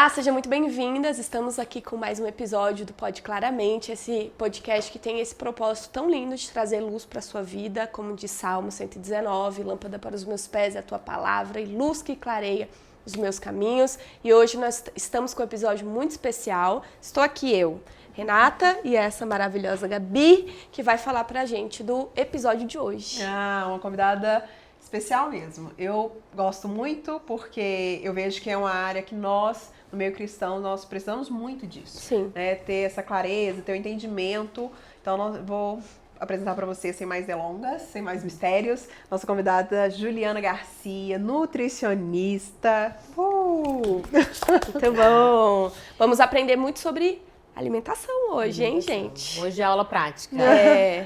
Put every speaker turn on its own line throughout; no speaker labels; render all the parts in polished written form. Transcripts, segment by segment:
Olá, sejam muito bem-vindas. Estamos aqui com mais um episódio do Pode Claramente, esse podcast que tem esse propósito tão lindo de trazer luz para a sua vida, como diz Salmo 119, lâmpada para os meus pés é a tua palavra e luz que clareia os meus caminhos. E hoje nós estamos com um episódio muito especial. Estou aqui eu, Renata, e essa maravilhosa Gabi, que vai falar pra gente do episódio de hoje.
Uma convidada especial mesmo. Eu gosto muito porque eu vejo que é uma área que nós, no meio cristão, nós precisamos muito disso.
Sim.
Né? Ter essa clareza, ter o entendimento. Então, eu vou apresentar para você, sem mais delongas, sem mais mistérios, nossa convidada Juliana Garcia, nutricionista.
Muito bom! Vamos aprender muito sobre alimentação hoje, hein, gente?
Hoje é aula prática.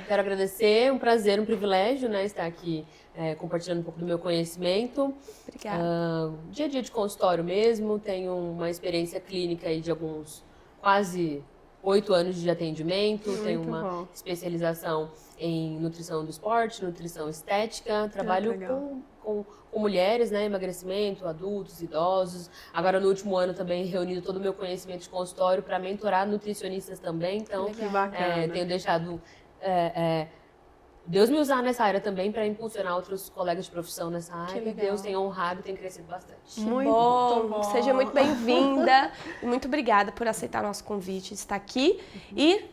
Quero agradecer, um prazer, um privilégio, né, estar aqui compartilhando um pouco do meu conhecimento.
Obrigada.
Dia a dia de consultório mesmo, tenho uma experiência clínica aí de alguns quase 8 anos de atendimento, tenho uma especialização em nutrição do esporte, nutrição estética, trabalho com mulheres, né, emagrecimento, adultos, idosos. Agora no último ano também reunido todo o meu conhecimento de consultório para mentorar nutricionistas também, então
que bacana.
Tenho deixado Deus me usar nessa área também para impulsionar outros colegas de profissão nessa área. E Deus tem honrado e tem crescido bastante.
Muito bom. Seja muito bem-vinda e muito obrigada por aceitar nosso convite de estar aqui. E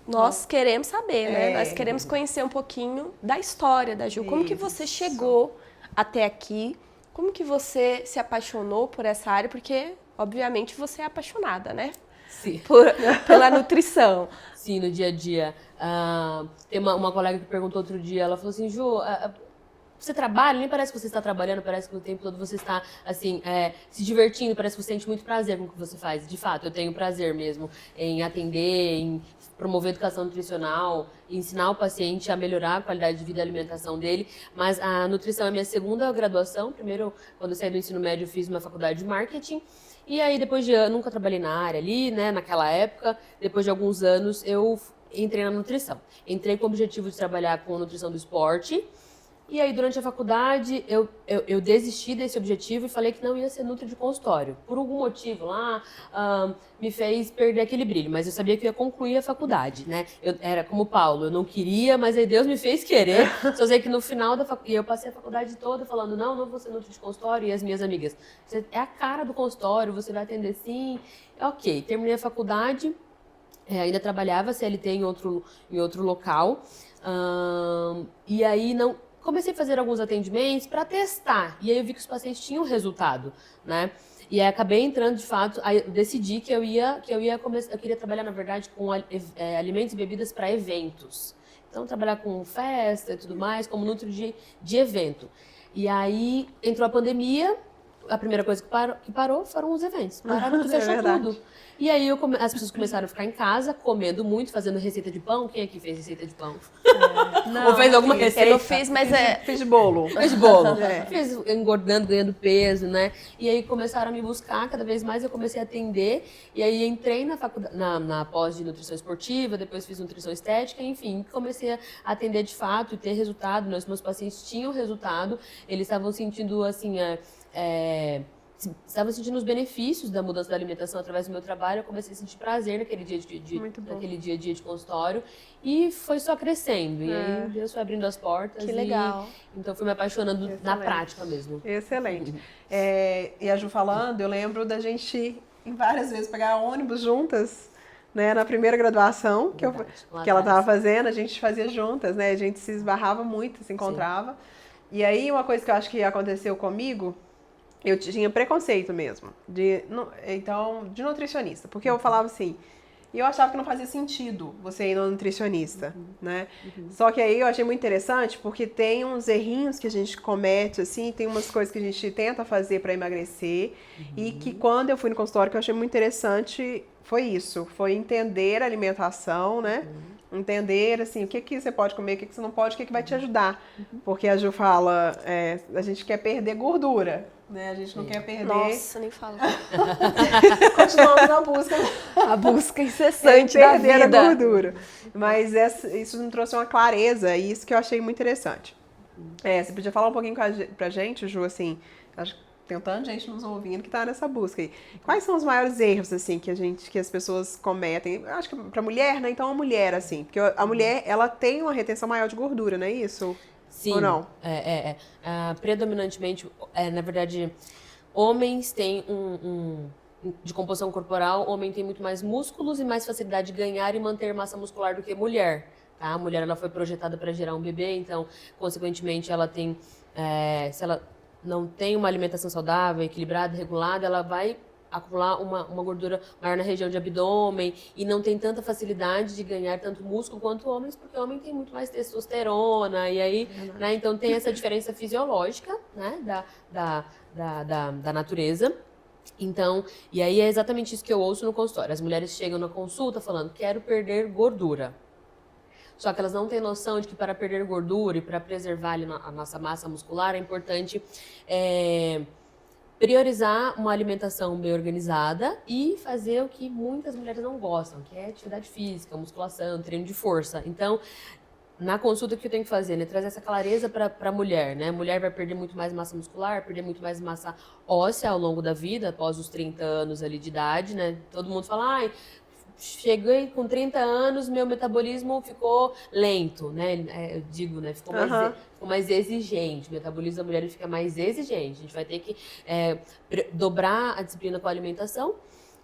nós queremos saber, né? Nós queremos conhecer um pouquinho da história da Ju. Como que você chegou até aqui? Como que você se apaixonou por essa área? Porque, obviamente, você é apaixonada, né?
Sim.
Pela nutrição.
Sim, no dia a dia. Tem uma colega que perguntou outro dia, ela falou assim, Ju, você trabalha? Nem parece que você está trabalhando, parece que o tempo todo você está, assim, se divertindo, parece que você sente muito prazer com o que você faz. De fato, eu tenho prazer mesmo em atender, em promover educação nutricional, ensinar o paciente a melhorar a qualidade de vida e alimentação dele, mas a nutrição é minha segunda graduação. Primeiro, quando eu saí do ensino médio, eu fiz uma faculdade de marketing, e aí depois de anos, nunca trabalhei na área ali, né, naquela época, depois de alguns anos eu entrei na nutrição. Entrei com o objetivo de trabalhar com nutrição do esporte, e aí durante a faculdade eu desisti desse objetivo e falei que não ia ser nutri de consultório. Por algum motivo lá, me fez perder aquele brilho, mas eu sabia que eu ia concluir a faculdade, né? Eu era como o Paulo, eu não queria, mas aí Deus me fez querer. Só sei que no final da faculdade, eu passei a faculdade toda falando, não vou ser nutri de consultório, e as minhas amigas, você é a cara do consultório, você vai atender sim. Ok, terminei a faculdade, ainda trabalhava CLT em outro local, e aí comecei a fazer alguns atendimentos para testar, e aí eu vi que os pacientes tinham resultado, né? E aí acabei entrando, de fato, aí eu decidi que eu queria trabalhar, na verdade, com alimentos e bebidas para eventos. Então, trabalhar com festa e tudo mais, como nutri de evento. E aí entrou a pandemia, a primeira coisa que parou foram os eventos. Pararam de fechar tudo. E aí as pessoas começaram a ficar em casa, comendo muito, fazendo receita de pão. Quem aqui fez receita de pão?
Não,
ou fez alguma receita?
Eu não fiz, mas
Fiz de bolo.
Fiz de bolo. Fiz engordando, ganhando peso, né? E aí começaram a me buscar, cada vez mais eu comecei a atender. E aí entrei na faculdade, na pós de nutrição esportiva, depois fiz nutrição estética, enfim, comecei a atender de fato e ter resultado. Meus pacientes tinham resultado, eles estavam sentindo, assim, estava sentindo os benefícios da mudança da alimentação através do meu trabalho. Eu comecei a sentir prazer naquele dia a dia de consultório e foi só crescendo. E aí Deus foi abrindo as portas.
Que legal.
Então fui me apaixonando na prática mesmo.
Excelente. E a Ju falando, eu lembro da gente em várias vezes pegar ônibus juntas, né, na primeira graduação que ela estava fazendo, a gente fazia juntas, né? A gente se esbarrava muito, se encontrava. Sim. E aí uma coisa que eu acho que aconteceu comigo, eu tinha preconceito mesmo, de nutricionista, porque eu falava assim, e eu achava que não fazia sentido você ir no nutricionista, né? Só que aí eu achei muito interessante, porque tem uns errinhos que a gente comete, assim, tem umas coisas que a gente tenta fazer para emagrecer, e que quando eu fui no consultório, que eu achei muito interessante, foi entender a alimentação, né? Entender, assim, o que você pode comer, o que você não pode, o que vai te ajudar. Porque a Ju fala, a gente quer perder gordura, né? A gente não quer perder...
Nossa, nem fala.
Continuamos na busca.
A busca incessante da vida.
Perder a gordura. Mas isso me trouxe uma clareza, e isso que eu achei muito interessante. Você podia falar um pouquinho pra gente, Ju, assim, tem um tanto de gente nos ouvindo que tá nessa busca aí. Quais são os maiores erros, assim, que as pessoas cometem? Eu acho que pra mulher, né? Então, a mulher, assim, porque a mulher, ela tem uma retenção maior de gordura, não é isso?
Sim.
Ou não?
Predominantemente, na verdade, homens têm de composição corporal, homem tem muito mais músculos e mais facilidade de ganhar e manter massa muscular do que mulher. Tá? A mulher, ela foi projetada para gerar um bebê, então, consequentemente, ela tem, se ela não tem uma alimentação saudável, equilibrada, regulada, ela vai acumular uma gordura maior na região de abdômen e não tem tanta facilidade de ganhar tanto músculo quanto homens, porque o homem tem muito mais testosterona, e aí, né, então tem essa diferença fisiológica, né, da natureza. Então, e aí é exatamente isso que eu ouço no consultório. As mulheres chegam na consulta falando, quero perder gordura. Só que elas não têm noção de que para perder gordura e para preservar a nossa massa muscular é importante priorizar uma alimentação bem organizada e fazer o que muitas mulheres não gostam, que é atividade física, musculação, treino de força. Então, na consulta, o que eu tenho que fazer? Né? Trazer essa clareza para a mulher. Né? A mulher vai perder muito mais massa muscular, perder muito mais massa óssea ao longo da vida, após os 30 anos ali de idade. Né? Todo mundo fala, ai, cheguei com 30 anos, meu metabolismo ficou lento, né? Eu digo, né? Ficou mais exigente. O metabolismo da mulher fica mais exigente. A gente vai ter que dobrar a disciplina com a alimentação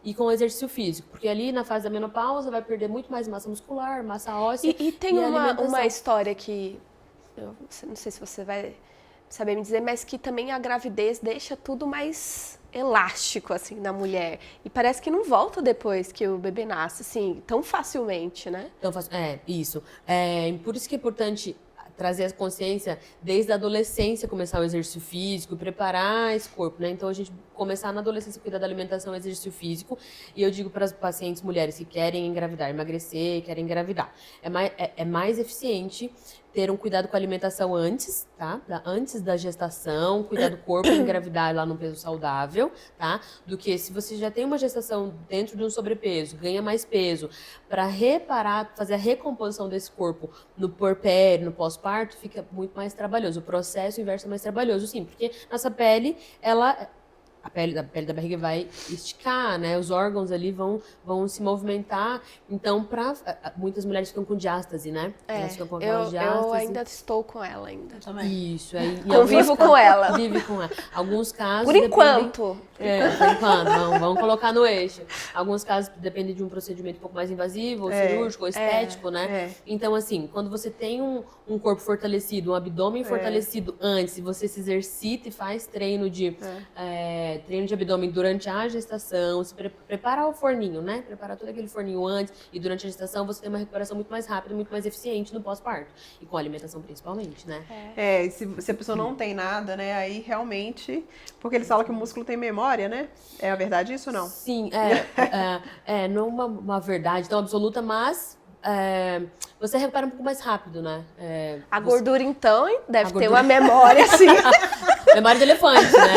e com o exercício físico, porque ali na fase da menopausa vai perder muito mais massa muscular, massa óssea.
E tem uma história que, eu não sei se você vai saber me dizer, mas que também a gravidez deixa tudo mais elástico, assim, na mulher. E parece que não volta depois que o bebê nasce, assim, tão facilmente, né?
Isso. Por isso que é importante trazer a consciência desde a adolescência, começar o exercício físico, preparar esse corpo, né? Então, a gente começar na adolescência, cuidar da alimentação, exercício físico. E eu digo para as pacientes mulheres que querem engravidar, emagrecer, querem engravidar, é mais eficiente ter um cuidado com a alimentação antes, tá? Antes da gestação, cuidar do corpo, engravidar lá num peso saudável, tá? Do que se você já tem uma gestação dentro de um sobrepeso, ganha mais peso, para reparar, fazer a recomposição desse corpo no puerpério, no pós-parto, fica muito mais trabalhoso. O processo inverso é mais trabalhoso, sim, porque nossa pele, a pele da barriga vai esticar, né? Os órgãos ali vão se movimentar. Então, muitas mulheres ficam com diástase, né? Elas ficam com aquela diástase.
Eu ainda estou com ela ainda.
Também.
Isso. Aí,
convivo com ela.
Vive com ela. Alguns casos...
Por enquanto.
Por enquanto. Vamos colocar no eixo. Alguns casos dependem de um procedimento um pouco mais invasivo, ou cirúrgico, ou estético, né? Então, assim, quando você tem um corpo fortalecido, um abdômen fortalecido antes, e você se exercita e faz treino de abdômen durante a gestação, se preparar o forninho, né? Preparar todo aquele forninho antes e durante a gestação, você tem uma recuperação muito mais rápida, muito mais eficiente no pós-parto. E com a alimentação principalmente, né?
E se a pessoa não tem nada, né? Aí realmente... Porque eles falam que o músculo tem memória, né? É a verdade isso ou não?
Sim, não é uma verdade tão absoluta, mas... você recupera um pouco mais rápido, né?
A gordura, então, deve ter uma memória, assim.
Memória de elefante, né?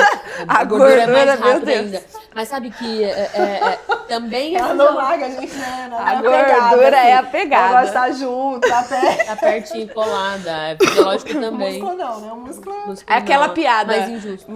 A gordura é mais rápida ainda. Mas sabe que também...
Ela não larga a gente, né?
A gordura é a pegada.
Ela gosta de estar junto,
tá pertinho, colada. É fisiológico também.
O músculo não, né? O músculo
é aquela piada.
Mais injusto.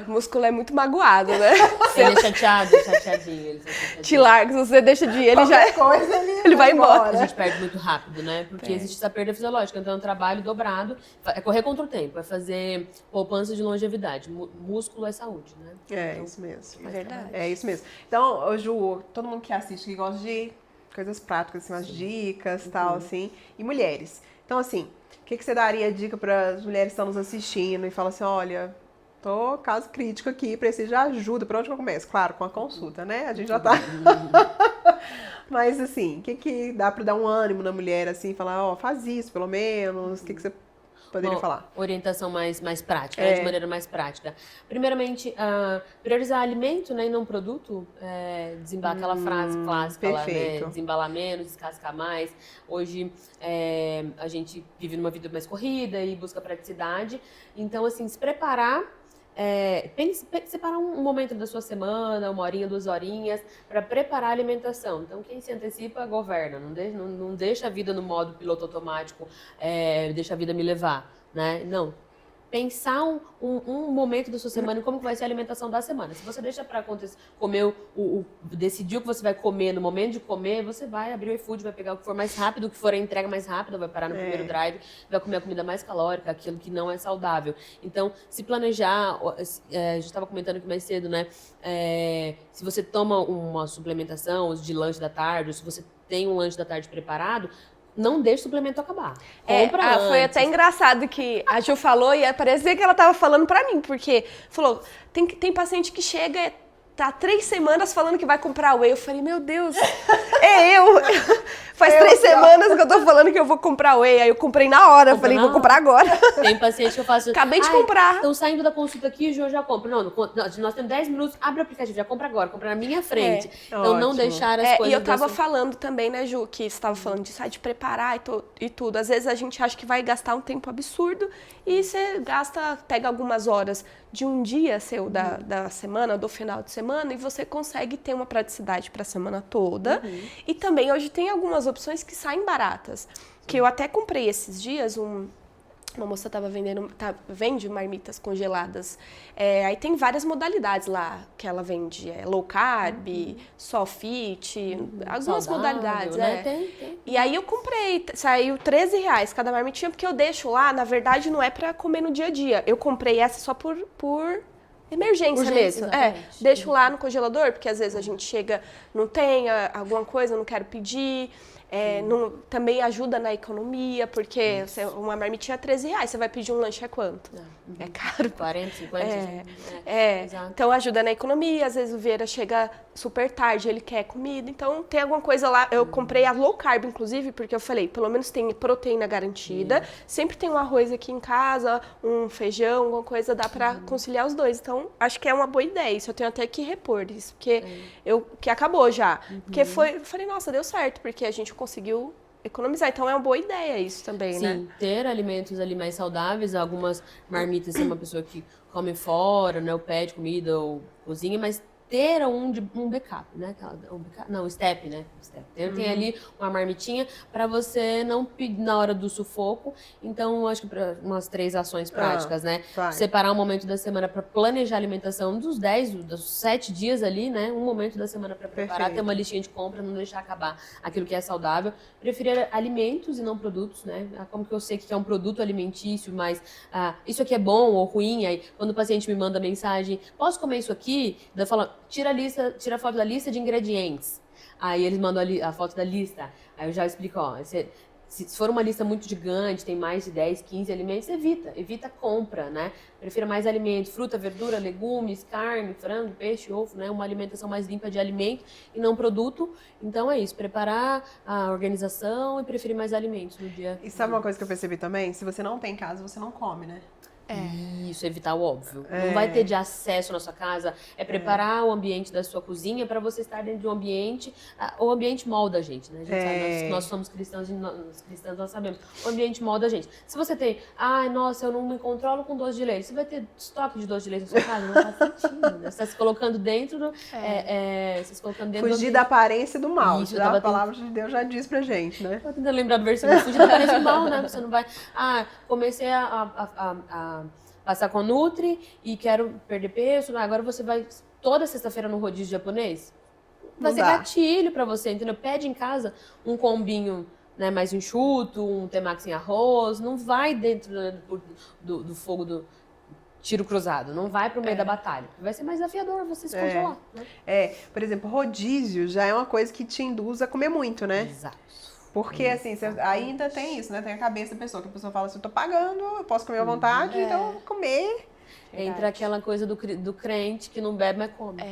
Músculo é muito magoado, né?
Ele é chateadinho.
Te larga, se você deixa de ir, ele já...
coisa,
ele vai embora.
A gente perde muito rápido, né? Porque existe essa perda fisiológica. Então, é um trabalho dobrado. É correr contra o tempo. É fazer poupança de longevidade. Músculo é saúde, né? Então,
isso mesmo.
É verdade.
É isso mesmo. Então, Ju, todo mundo que assiste, que gosta de coisas práticas, assim, umas dicas e tal, assim. E mulheres. Então, assim, o que você daria dica para as mulheres que estão nos assistindo e falam assim, olha... Tô caso crítico aqui, preciso de ajuda. Por onde que eu começo? Claro, com a consulta, né? A gente já tá... Mas, assim, o que dá pra dar um ânimo na mulher, assim, falar, faz isso, pelo menos? O que você poderia falar?
Orientação mais prática, né? De maneira mais prática. Primeiramente, priorizar alimento, né, e não produto. Desembalar aquela frase clássica lá, né? Desembalar menos, descascar mais. Hoje, a gente vive numa vida mais corrida e busca praticidade. Então, assim, se preparar... separar um momento da sua semana, 1 horinha, 2 horinhas, para preparar a alimentação. Então, quem se antecipa, governa. Não deixa a vida no modo piloto automático, deixa a vida me levar, né? Não. pensar um momento da sua semana e como que vai ser a alimentação da semana. Se você deixa para acontecer, comer decidir o que você vai comer no momento de comer, você vai abrir o iFood, vai pegar o que for mais rápido, o que for a entrega mais rápida, vai parar no primeiro drive, vai comer a comida mais calórica, aquilo que não é saudável. Então, se planejar, a gente estava comentando aqui mais cedo, né? Se você toma uma suplementação de lanche da tarde, ou se você tem um lanche da tarde preparado, não deixe o suplemento acabar. Compra antes.
Foi até engraçado que a Ju falou e parecia que ela tava falando pra mim, porque falou, tem paciente que chega, tá 3 semanas falando que vai comprar whey. Eu falei, meu Deus, é eu. Faz 3 semanas que eu tô falando que eu vou comprar whey. Aí eu comprei na hora, eu falei, vou comprar agora.
Tem paciente que eu faço...
Acabei de comprar.
Estão saindo da consulta aqui, Ju, eu já compro. Não, nós temos 10 minutos, abre o aplicativo, já compra agora, compra na minha frente. Então, não deixar as coisas...
E eu tava falando também, né, Ju, que você tava falando disso, de preparar e tudo. Às vezes a gente acha que vai gastar um tempo absurdo e você pega algumas horas de um dia seu da semana, do final de semana, e você consegue ter uma praticidade para a semana toda. E também hoje tem algumas opções que saem baratas. Que eu até comprei esses dias uma moça vende marmitas congeladas. Aí tem várias modalidades lá que ela vende. Low carb, soft fit, algumas
saudável,
modalidades.
Né? Tem.
E aí eu comprei, saiu R$13 cada marmitinha, porque eu deixo lá, na verdade não é pra comer no dia a dia. Eu comprei essa só por emergência mesmo. Deixo lá no congelador, porque às vezes a gente chega, não tem alguma coisa, não quero pedir. Também ajuda na economia, porque uma marmitinha é R$13, você vai pedir um lanche quanto? É caro.
40, 50.
Então ajuda na economia, às vezes o Vieira chega super tarde, ele quer comida, então tem alguma coisa lá. Eu comprei a low carb, inclusive, porque eu falei, pelo menos tem proteína garantida, sempre tem um arroz aqui em casa, um feijão, alguma coisa, dá pra conciliar os dois. Então, acho que é uma boa ideia, isso eu tenho até que repor isso, porque que acabou já. Porque eu falei, nossa, deu certo, porque a gente conseguiu economizar. Então é uma boa ideia isso também, né?
Sim, ter alimentos ali mais saudáveis, algumas marmitas, ser uma pessoa que come fora, né, ou pede comida ou cozinha, mas ter um backup, né? Não, step, né? Tem ali uma marmitinha para você não pedir na hora do sufoco. Então, acho que para umas 3 ações práticas, né? Separar um momento da semana para planejar a alimentação dos 7 dias ali, né? Um momento da semana para preparar, ter uma listinha de compra, não deixar acabar aquilo que é saudável. Preferir alimentos e não produtos, né? Como que eu sei que é um produto alimentício, mas isso aqui é bom ou ruim? Aí, quando o paciente me manda mensagem, posso comer isso aqui? Eu falo, tira a foto da lista de ingredientes. Aí eles mandam a foto da lista. Aí eu já explico, se for uma lista muito gigante, tem mais de 10, 15 alimentos, evita a compra, né? Prefira mais alimentos, fruta, verdura, legumes, carne, frango, peixe, ovo, né? Uma alimentação mais limpa de alimento e não produto. Então é isso, preparar a organização e preferir mais alimentos no dia.
E sabe uma coisa que eu percebi também? Se você não tem casa, você não come, né?
Isso, evitar o óbvio. Não vai ter de acesso na sua casa. É preparar o ambiente da sua cozinha para você estar dentro de um ambiente. O ambiente molda a gente, né? A gente sabe, nós somos cristãos e nós sabemos. O ambiente molda a gente. Se você tem, nossa, eu não me controlo com doce de leite. Você vai ter estoque de doce de leite na sua casa? Não faz sentido, né? Você está se colocando dentro do.
Fugir da aparência do mal. Isso, a palavra de Deus já diz pra gente, né?
Tô tentando lembrar do versículo. Fugir da aparência do mal, né? Você não vai. Comecei a passar com Nutri e quero perder peso, agora você vai toda sexta-feira no rodízio japonês? Vai ser gatilho pra você, entendeu? Pede em casa um combinho, né, mais enxuto, um temaki sem arroz, não vai dentro do fogo do tiro cruzado, não vai pro meio da batalha. Vai ser mais desafiador você se controlar, né?
Por exemplo, rodízio já é uma coisa que te induz a comer muito, né?
Exato.
Porque, assim, ainda tem isso, né? Tem a cabeça da pessoa, que a pessoa fala assim, eu tô pagando, eu posso comer à vontade, então eu vou comer.
Entra aquela coisa do crente que não bebe, mas come.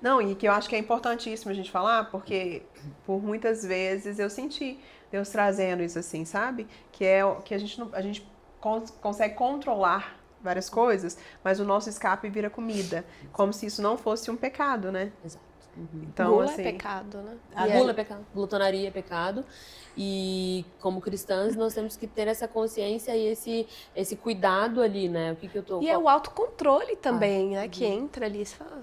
Não, e que eu acho que é importantíssimo a gente falar, porque por muitas vezes eu senti Deus trazendo isso assim, sabe? Que a gente consegue controlar várias coisas, mas o nosso escape vira comida, como se isso não fosse um pecado, né?
Exato.
Então, gula é pecado, né?
A gula é pecado, glutonaria é pecado. E como cristãs, nós temos que ter essa consciência e esse cuidado ali, né? O que eu tô...
E é o autocontrole também, né? Que entra ali, você fala,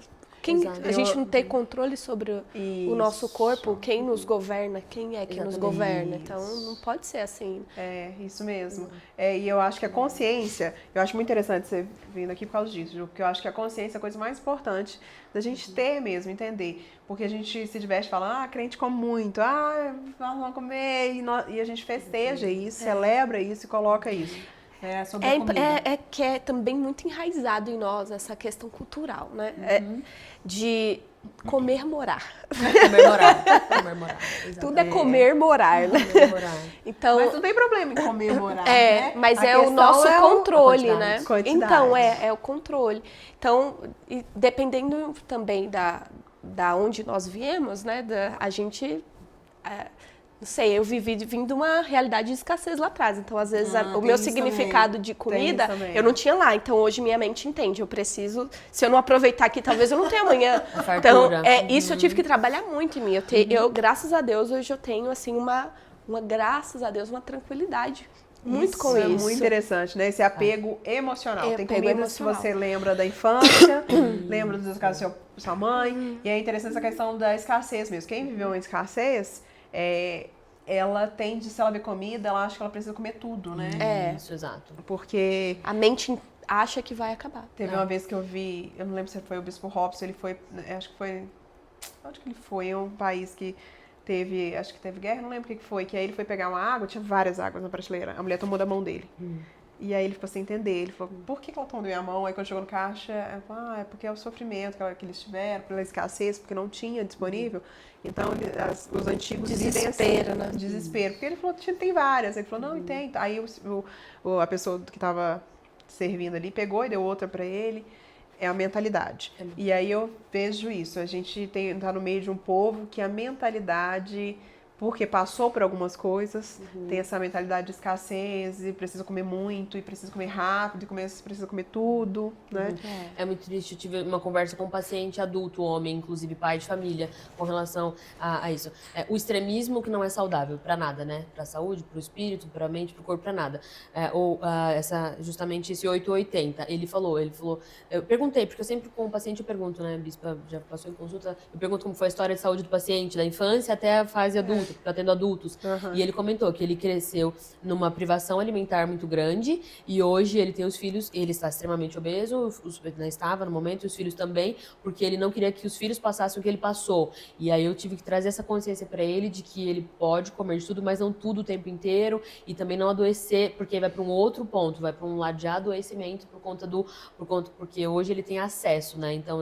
A gente não tem controle sobre o nosso corpo, quem nos governa, quem é que nos governa. Então, não pode ser assim.
É, isso mesmo. E eu acho que a consciência, eu acho muito interessante você vindo aqui por causa disso, Ju, porque eu acho que a consciência é a coisa mais importante da gente ter mesmo, entender. Porque a gente se diverte falando, crente come muito, nós vamos comer, e a gente festeja isso, celebra isso e coloca isso. Sobre a comida.
Que é também muito enraizado em nós essa questão cultural, né? De comemorar.
Comemorar.
Tudo é comemorar, né? Então,
mas não tem problema em comemorar, né?
Mas
a
o nosso controle, né?
Quantidade.
Então, é o controle. Então, dependendo também da onde nós viemos, né? A gente... não sei, eu vim de uma realidade de escassez lá atrás. Então, às vezes, o meu significado também de comida, eu não tinha lá. Então, hoje minha mente entende. Eu preciso, se eu não aproveitar aqui, talvez eu não tenha amanhã. Então, isso eu tive que trabalhar muito em mim. Eu graças a Deus, hoje eu tenho, assim, graças a Deus, uma tranquilidade. Muito com isso.
É muito interessante, né? Esse apego emocional. Tem comidas que você lembra da infância, lembra dos casos da sua mãe. E é interessante essa questão da escassez mesmo. Quem viveu em escassez... ela tende, se ela vê comida, ela acha que ela precisa comer tudo, né?
Isso, exato.
Porque
a mente acha que vai acabar.
Teve uma vez que eu vi, eu não lembro se foi o Bispo Robson, ele foi, acho que foi, onde que ele foi? É um país que acho que teve guerra, não lembro o que foi, que aí ele foi pegar uma água, tinha várias águas na prateleira, a mulher tomou da mão dele. E aí ele ficou sem entender, ele falou, por que ela tomou da minha mão? Aí quando chegou no caixa, ela falou, é porque é o sofrimento que eles tiveram, pela escassez, porque não tinha disponível. Então, os antigos
desespero, né?
Desespero. Porque ele falou, tem várias. Ele falou, não, tem. Aí a pessoa que estava servindo ali pegou e deu outra para ele. É a mentalidade. E aí eu vejo isso. A gente tá no meio de um povo que a mentalidade... porque passou por algumas coisas, tem essa mentalidade de escassez, e precisa comer muito, e precisa comer rápido, e precisa comer tudo, né?
É muito triste. Eu tive uma conversa com um paciente adulto, homem, inclusive pai de família, com relação a isso. O extremismo que não é saudável para nada, né? Para a saúde, para o espírito, para a mente, para o corpo, para nada. Justamente esse 880. Ele falou, eu perguntei, porque eu sempre com o paciente eu pergunto, né? A bispa já passou em consulta, eu pergunto como foi a história de saúde do paciente, da infância até a fase adulta. Porque tá tendo adultos. E ele comentou que ele cresceu numa privação alimentar muito grande e hoje ele tem os filhos, ele está extremamente obeso, estava no momento, e os filhos também, porque ele não queria que os filhos passassem o que ele passou. E aí eu tive que trazer essa consciência para ele de que ele pode comer de tudo, mas não tudo o tempo inteiro e também não adoecer, porque vai para um outro ponto, vai para um lado de adoecimento porque hoje ele tem acesso, né? Então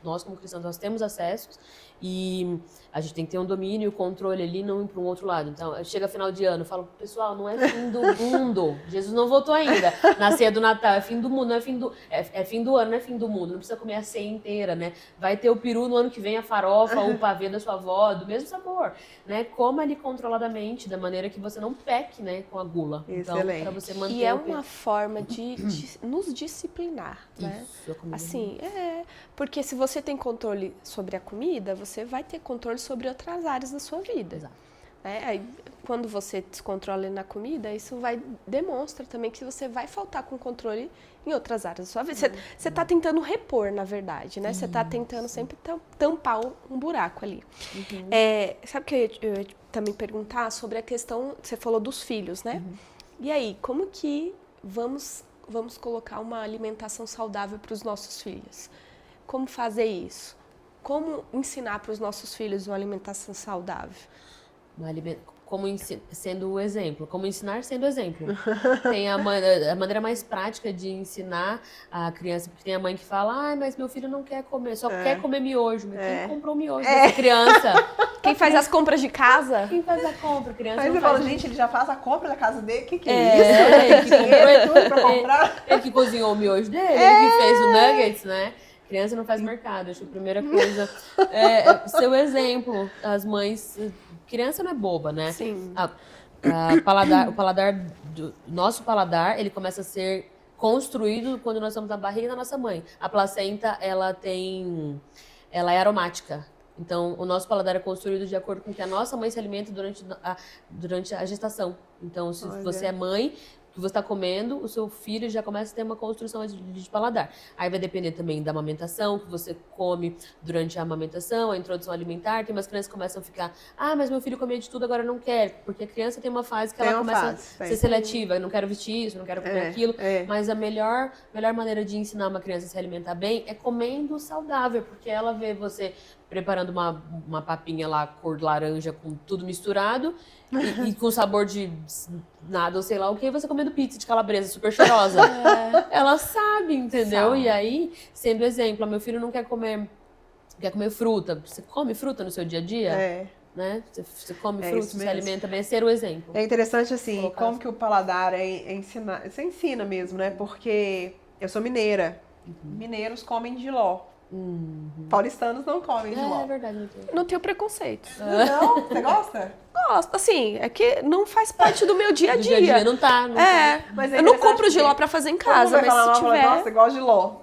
nós como cristãos nós temos acessos e a gente tem que ter um domínio e o controle ali, não ir para um outro lado. Então, chega final de ano, eu falo, pessoal, não é fim do mundo. Jesus não voltou ainda. Na ceia do Natal, é fim do mundo, não é fim do... É fim do ano, não é fim do mundo. Não precisa comer a ceia inteira, né? Vai ter o peru no ano que vem, a farofa ou o pavê da sua avó, do mesmo sabor, né? Coma ali controladamente, da maneira que você não peque, né, com a gula.
Excelente.
Então, para você manter
e é uma forma de nos disciplinar, né?
Isso,
assim, porque se você tem controle sobre a comida, você vai ter controle sobre outras áreas da sua vida.
Exato.
Aí, quando você descontrola na comida, isso demonstra também que você vai faltar com controle em outras áreas da sua vida. Você está tentando repor, na verdade, né? Você está tentando sempre tampar um buraco ali. Sabe o que eu ia também perguntar sobre a questão, você falou dos filhos, né? E aí, como que vamos colocar uma alimentação saudável para os nossos filhos? Como fazer isso? Como ensinar para os nossos filhos uma alimentação saudável?
Sendo o exemplo, como ensinar sendo exemplo. Tem a maneira mais prática de ensinar a criança, porque tem a mãe que fala, mas meu filho não quer comer, só quer comer miojo. Mas quem comprou miojo dessa criança?
Quem faz as compras de casa?
Quem faz a compra? A criança
aí
não
você
faz.
fala, gente, ele já faz a compra da casa dele? Que é isso?
Ele
tudo pra comprar.
Ele que cozinhou o miojo dele, ele que fez o nuggets, né? Criança não faz mercado. Acho que a primeira coisa é ser o exemplo. As mães... Criança não é boba, né?
Sim.
Nosso paladar, ele começa a ser construído quando nós estamos na barriga da nossa mãe. A placenta, ela é aromática. Então, o nosso paladar é construído de acordo com que a nossa mãe se alimenta durante a gestação. Então, se você é mãe, que você está comendo, o seu filho já começa a ter uma construção de paladar. Aí vai depender também da amamentação, que você come durante a amamentação, a introdução alimentar. Tem umas crianças que começam a ficar, mas meu filho comia de tudo, agora não quer. Porque a criança tem uma fase que ela começa a ser seletiva. Não quero vestir isso, não quero comer aquilo. Mas a melhor maneira de ensinar uma criança a se alimentar bem é comendo saudável, porque ela vê você preparando uma papinha lá, cor de laranja, com tudo misturado, e com sabor de nada, ou sei lá o que, você comendo pizza de calabresa super cheirosa. Ela sabe, entendeu? Sabe. E aí, sendo exemplo, meu filho não quer comer fruta. Você come fruta no seu dia a dia? Né? Você come fruta, você se alimenta bem, é ser o exemplo.
É interessante, assim, como que o paladar ensina, você ensina mesmo, né? Porque eu sou mineira. Mineiros comem jiló. Paulistanos não comem jiló.
É verdade.
Não tenho preconceito.
Não? Você gosta?
Gosto, assim, é que não faz parte do meu dia a dia.
Do dia a dia não tá.
Mas
eu não compro jiló pra fazer em casa, mas se tiver...
Nossa, você gosta de jiló.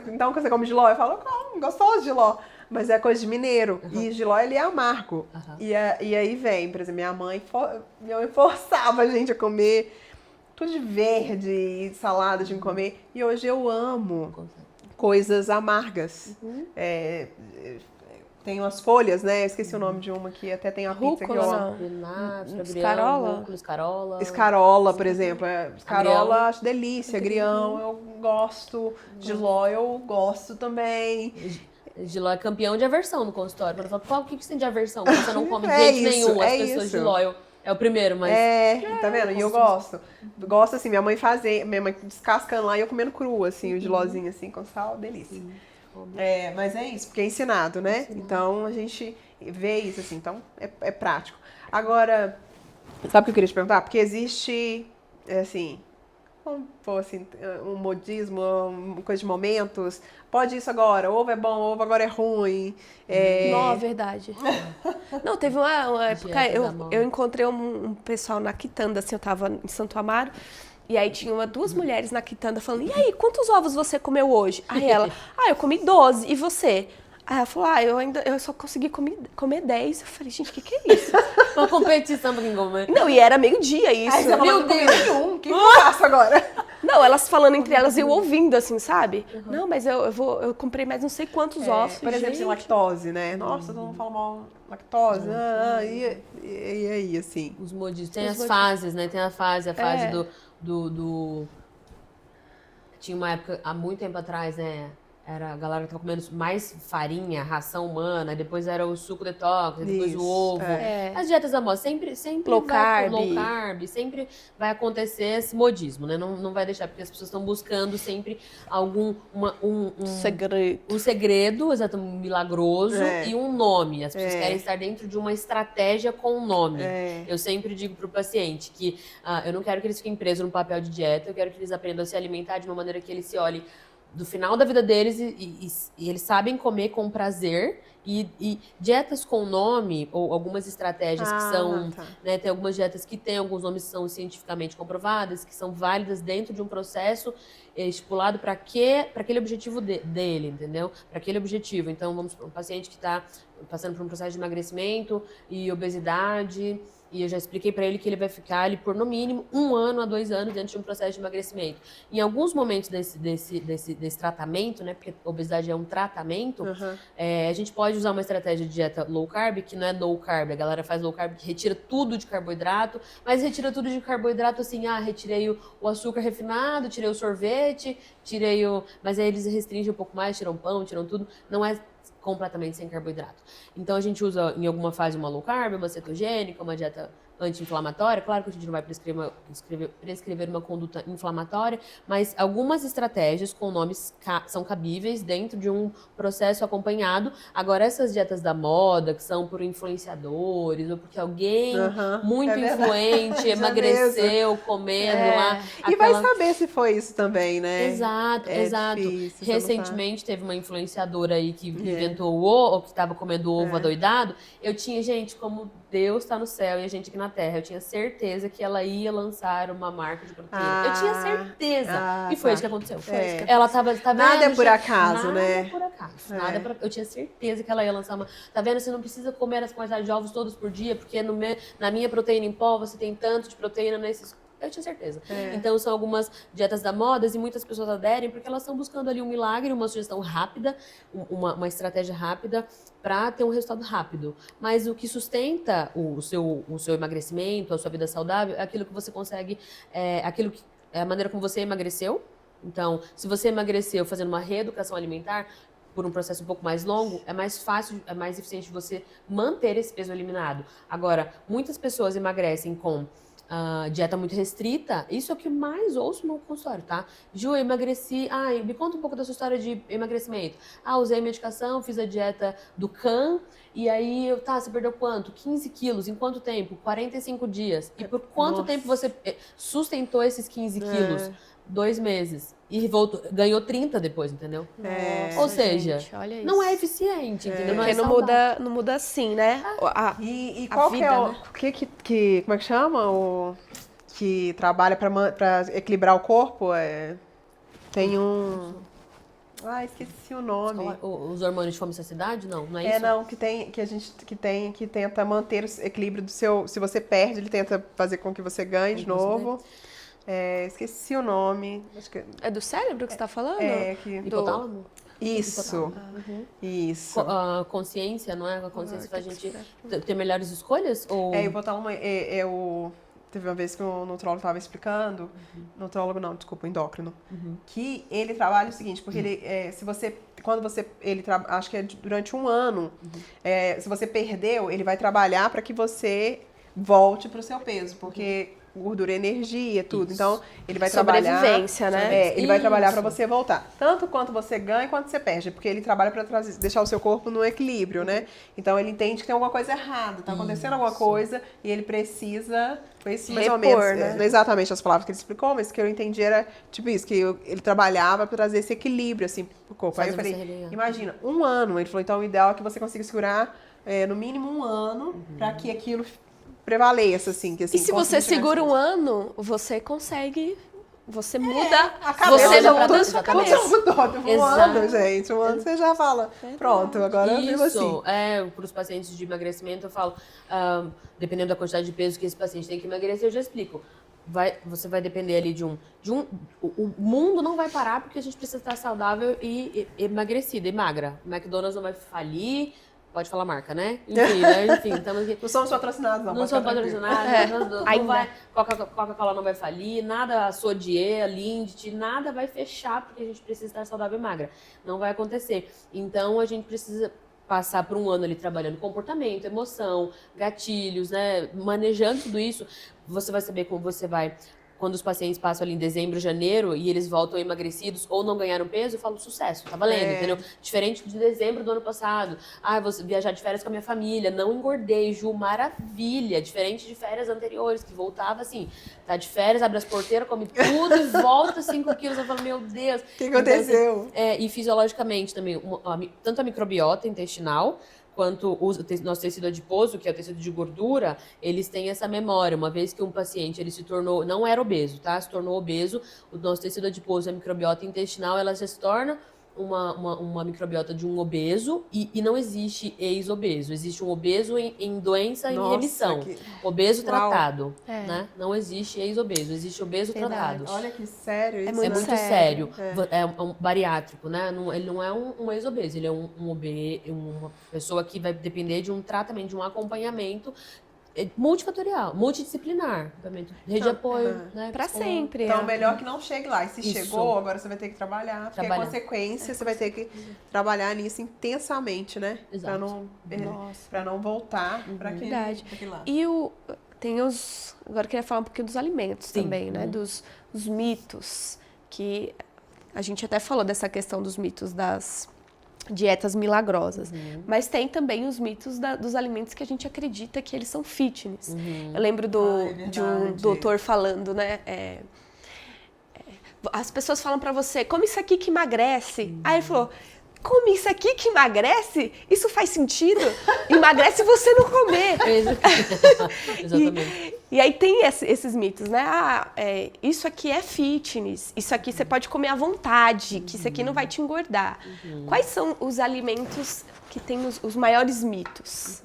Então, quando você come jiló, eu falo, gostoso de jiló. Mas é coisa de mineiro. E o jiló, ele é amargo. E aí vem, por exemplo, minha mãe forçava a gente a comer tudo de verde, salada de comer. E hoje eu amo coisas amargas. Tem umas folhas, né? Eu esqueci o nome de uma que até tem a pizza que eu amo. Escarola, por exemplo. Escarola, acho delícia. Agrião, eu gosto. Jiló, eu gosto também.
Jiló é campeão de aversão no consultório. Quando eu falo, o que você tem de aversão? Você não come de jeito nenhum as pessoas de Jiló. É o primeiro, mas...
tá vendo? E eu gosto. Gosto, assim, minha mãe descascando lá e eu comendo cru, assim, o jilózinho, assim, com sal, delícia. Mas é isso, porque é ensinado, né? Então, a gente vê isso, assim, então é prático. Agora, sabe o que eu queria te perguntar? Porque existe, assim, vamos pôr assim, um modismo, uma coisa de momentos. Pode isso agora, ovo é bom, ovo agora é ruim.
Não, é verdade. Não, teve uma época, eu encontrei um pessoal na quitanda, assim, eu tava em Santo Amaro, e aí tinha duas mulheres na quitanda falando, e aí, quantos ovos você comeu hoje? Aí ela, eu comi 12, e você? Aí ela falou, eu só consegui comer 10. Eu falei, gente, o que é isso?
Uma competição pra quem comer.
Não, e era meio-dia isso.
Aí você falou, meu Deus, o que eu faço agora?
Não, elas falando entre elas e eu ouvindo, assim, sabe? Não, mas eu comprei mais não sei quantos ovos.
Por exemplo, sem lactose, né? Nossa, todo mundo fala mal lactose. E aí, assim?
Os modismos. Tem as fases, né? Tem a fase do... Tinha uma época, há muito tempo atrás, né? A galera que tava comendo mais farinha, ração humana, depois era o suco detox, depois o ovo. As dietas da moda sempre
low carb,
sempre vai acontecer esse modismo, né? Não vai deixar, porque as pessoas estão buscando sempre um segredo, exato, milagroso e um nome. As pessoas querem estar dentro de uma estratégia com um nome. Eu sempre digo pro paciente que eu não quero que eles fiquem presos no papel de dieta, eu quero que eles aprendam a se alimentar de uma maneira que eles se olhem do final da vida deles e eles sabem comer com prazer e dietas com nome ou algumas estratégias que são, né, tem algumas dietas que têm alguns nomes que são cientificamente comprovadas, que são válidas dentro de um processo estipulado para aquele objetivo dele, entendeu? Para aquele objetivo. Então, vamos para um paciente que está passando por um processo de emagrecimento e obesidade. E eu já expliquei para ele que ele vai ficar ali por no mínimo 1 ano a 2 anos dentro de um processo de emagrecimento. Em alguns momentos desse tratamento, né, porque a obesidade é um tratamento, a gente pode usar uma estratégia de dieta low carb, que não é low carb. A galera faz low carb que retira tudo de carboidrato, mas retira tudo de carboidrato assim, retirei o açúcar refinado, tirei o sorvete, mas aí eles restringem um pouco mais, tiram pão, tiram tudo. Não é completamente sem carboidrato. Então a gente usa em alguma fase uma low carb, uma cetogênica, uma dieta anti-inflamatória. Claro que a gente não vai prescrever uma conduta inflamatória, mas algumas estratégias com nomes são cabíveis dentro de um processo acompanhado. Agora, essas dietas da moda, que são por influenciadores, ou porque alguém muito influente emagreceu comendo lá.
E vai saber se foi isso também, né?
Exato.
Difícil,
recentemente teve uma influenciadora aí que inventou o ovo, ou que estava comendo ovo adoidado. Eu tinha, gente, como Deus está no céu e a gente aqui na Terra, eu tinha certeza que ela ia lançar uma marca de proteína. Eu tinha certeza. E foi isso que aconteceu. Ela tava vendo,
nada é por acaso, né?
Nada é por acaso. Eu tinha certeza que ela ia lançar uma... Tá vendo? Você não precisa comer as quantidades de ovos todos por dia, porque na minha proteína em pó você tem tanto de proteína nesses Eu tinha certeza. Então, são algumas dietas da moda e muitas pessoas aderem porque elas estão buscando ali um milagre, uma sugestão rápida, uma estratégia rápida para ter um resultado rápido. Mas o que sustenta o seu emagrecimento, a sua vida saudável, é aquilo que você consegue, é a maneira como você emagreceu. Então, se você emagreceu fazendo uma reeducação alimentar, por um processo um pouco mais longo, é mais fácil, é mais eficiente você manter esse peso eliminado. Agora, muitas pessoas emagrecem com dieta muito restrita, isso é o que mais ouço no consultório, tá? Ju, eu emagreci, me conta um pouco da sua história de emagrecimento. Usei medicação, fiz a dieta do CAN, e aí, você perdeu quanto? 15 quilos, em quanto tempo? 45 dias. E por quanto tempo você sustentou esses 15 quilos? 2 meses. E ganhou 30 depois, entendeu? Ou seja,
gente, olha isso.
não é eficiente, entendeu?
Porque não muda assim, né?
E
a
qual
vida,
que é o...
né?
Como é que chama? O que trabalha para equilibrar o corpo? Tem um... esqueci o nome.
Os hormônios de fome e saciedade? Não é isso?
Não, que tenta manter o equilíbrio do seu... Se você perde, ele tenta fazer com que você ganhe de novo. Esqueci o nome. Acho que
É do cérebro que você tá falando?
Hipotálamo?
Isso. Isso.
Consciência, não é? A consciência faz a gente ter melhores escolhas? Ou...
O hipotálamo Teve uma vez que o nutrólogo estava explicando, nutrólogo não, desculpa, o endócrino, que ele trabalha o seguinte, porque acho que é durante um ano, se você perdeu, ele vai trabalhar para que você volte para o seu peso, porque gordura é energia, tudo. Isso. Então, ele vai trabalhar...
Sobrevivência, né?
Ele vai trabalhar para você voltar. Tanto quanto você ganha, quanto você perde. Porque ele trabalha para deixar o seu corpo no equilíbrio, né? Então, ele entende que tem alguma coisa errada. Tá acontecendo alguma coisa e ele precisa... Foi isso mais ou menos.
Né?
Não exatamente as palavras que ele explicou, mas que eu entendi era tipo isso, que ele trabalhava para trazer esse equilíbrio, assim, pro corpo. Aí eu falei, imagina, um ano. Ele falou, então, o ideal é que você consiga segurar no mínimo um ano para que aquilo... prevaleça, assim. Que, assim,
e se você segura um ano, você consegue... Você muda...
a cabeça
você já muda a sua cabeça.
Um ano, gente. Um ano você já fala, pronto, agora eu vivo assim.
Para os pacientes de emagrecimento, eu falo, dependendo da quantidade de peso que esse paciente tem que emagrecer, eu já explico. Você vai depender ali de um... O mundo não vai parar porque a gente precisa estar saudável e emagrecida e magra. O McDonald's não vai falir... Pode falar marca, né? Enfim, estamos aqui.
Não somos patrocinados, não.
Não somos patrocinados. Coca-Cola não vai falir, nada, a Sodier, a Lindt, nada vai fechar porque a gente precisa estar saudável e magra. Não vai acontecer. Então, a gente precisa passar por um ano ali trabalhando comportamento, emoção, gatilhos, né? Manejando tudo isso, você vai saber como você vai... Quando os pacientes passam ali em dezembro, janeiro, e eles voltam emagrecidos ou não ganharam peso, eu falo sucesso, tá valendo, entendeu? Diferente de dezembro do ano passado. Vou viajar de férias com a minha família, não engordei, Ju, maravilha. Diferente de férias anteriores, que voltava assim, tá de férias, abre as porteiras, come tudo e volta 5 quilos. Eu falo, meu Deus.
O que aconteceu?
Então, assim, e fisiologicamente também, tanto a microbiota intestinal, quanto o nosso tecido adiposo, que é o tecido de gordura, eles têm essa memória. Uma vez que um paciente ele se tornou, não era obeso, tá? Se tornou obeso, o nosso tecido adiposo e a microbiota intestinal, ela já se torna uma microbiota de um obeso e não existe ex-obeso. Existe um obeso em doença em remissão. Obeso tratado, né? Não existe ex-obeso, existe obeso tratado.
Olha que sério isso.
É muito sério. É um bariátrico, né? Ele não é um ex-obeso, ele é uma pessoa que vai depender de um tratamento, de um acompanhamento multifatorial, multidisciplinar, rede de apoio, né?
Pra sempre.
Então, melhor que não chegue lá. E se chegou, agora você vai ter que trabalhar, porque a consequência, você vai ter que trabalhar nisso intensamente, né?
Exato.
Pra não voltar pra aquele lado.
E agora eu queria falar um pouquinho dos alimentos também, né? Dos mitos, que a gente até falou dessa questão dos mitos das dietas milagrosas, mas tem também os mitos dos alimentos que a gente acredita que eles são fitness. Eu lembro de um doutor falando, né? As pessoas falam pra você, come isso aqui que emagrece. Aí ele falou, come isso aqui que emagrece? Isso faz sentido? Emagrece você não comer.
Exatamente.
E aí tem esses mitos, né? Isso aqui é fitness, isso aqui você pode comer à vontade, que isso aqui não vai te engordar. Quais são os alimentos que têm os maiores mitos?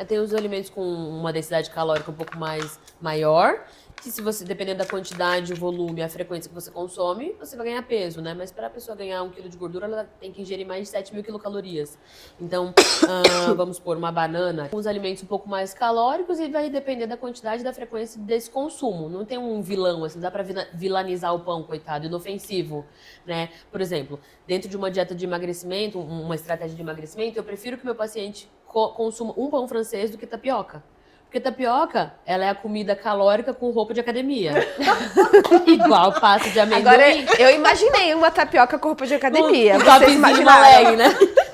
Tem os alimentos com uma densidade calórica um pouco mais maior que se você, dependendo da quantidade, o volume, a frequência que você consome, você vai ganhar peso, né? Mas para a pessoa ganhar 1 quilo de gordura, ela tem que ingerir mais de 7.000 quilocalorias. Então, vamos pôr uma banana, uns alimentos um pouco mais calóricos e vai depender da quantidade e da frequência desse consumo. Não tem um vilão, assim, não dá para vilanizar o pão, coitado, inofensivo, né? Por exemplo, dentro de uma dieta de emagrecimento, uma estratégia de emagrecimento, eu prefiro que meu paciente consuma um pão francês do que tapioca. Porque tapioca, ela é a comida calórica com roupa de academia. Igual pasta de amendoim.
Agora, eu imaginei uma tapioca com roupa de academia.
Um
Vocês imaginaram?
né?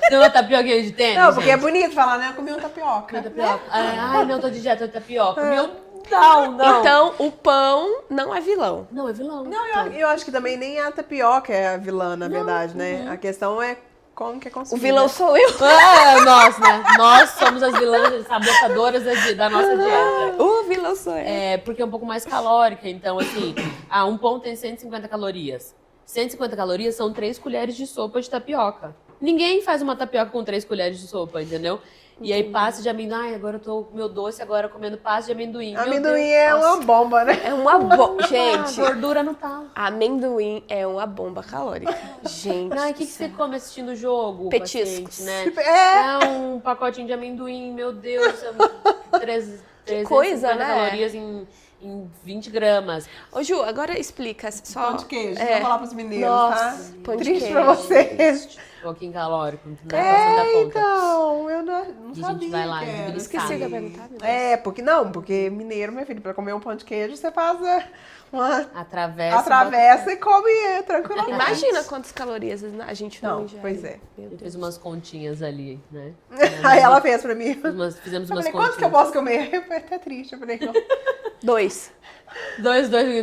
Tem uma tapioquinha de tênis,
Não, porque
gente.
é bonito falar, né? Eu comi uma tapioca.
Tapioca. Ai, não, tô de dieta de tapioca. Não.
Então, o pão não é vilão.
Não, é vilão.
Não, eu acho que também nem a tapioca é a vilã, na verdade, né? A questão é como que é
O
consumido.
vilão sou eu.
Nós, né? Nós somos as vilãs sabotadoras da nossa dieta.
O vilão sou eu.
É, porque é um pouco mais calórica. Então, assim, um pão tem 150 calorias. 150 calorias são 3 colheres de sopa de tapioca. Ninguém faz uma tapioca com 3 colheres de sopa, entendeu? E aí pasta de amendoim. Ai, agora eu tô com meu doce, agora comendo pasta de amendoim. Meu
Amendoim
Deus,
é
nossa.
uma bomba, né?
É uma bomba. Gente,
Gordura no talo.
amendoim é uma bomba calórica. Gente.
Ai, o que você come assistindo o jogo,
Petiscos.
paciente, né?
É.
Um pacotinho de amendoim, meu Deus. 350
coisa, né?
calorias em 20 gramas.
Ô, Ju, agora explica só.
Pão de queijo.
É.
Vou falar pros mineiros,
Nossa,
tá?
pão de
Triste
queijo.
pra vocês.
Um pouquinho calórico, né? Passando da conta.
Então, eu não
E a gente
sabia
vai lá,
que era.
beliscar.
Esqueci de perguntar. meu Deus.
É, porque mineiro, meu filho, pra comer um pão de queijo, você faz uma
Atravessa.
e come tranquilamente.
Imagina quantas calorias a gente não ingere.
Pois é.
Meu
Eu
Deus.
fiz umas continhas ali, né?
Aí ela fez pra mim.
Fizemos
Eu
umas
falei,
continhas.
quanto que eu posso comer? Eu falei, até triste. Eu falei, não.
2.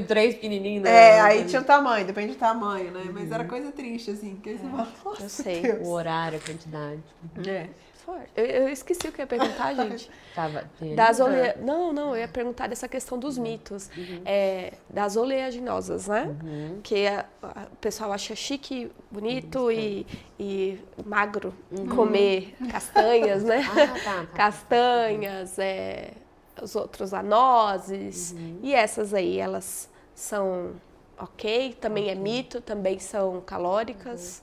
3 pequenininhos, né?
Aí tinha o tamanho, depende do tamanho, né? Mas era coisa triste, assim. Que aí você fala, nossa,
eu sei.
Deus.
O horário, a quantidade.
É.
Eu esqueci o que eu ia perguntar, gente.
Tem
Das
ali,
ole... Não, eu ia perguntar dessa questão dos mitos. Das oleaginosas, né? Que o pessoal acha chique, bonito e magro comer castanhas, né?
tá.
Castanhas, os outros nozes. E essas aí, elas são ok? Também é mito, também são calóricas.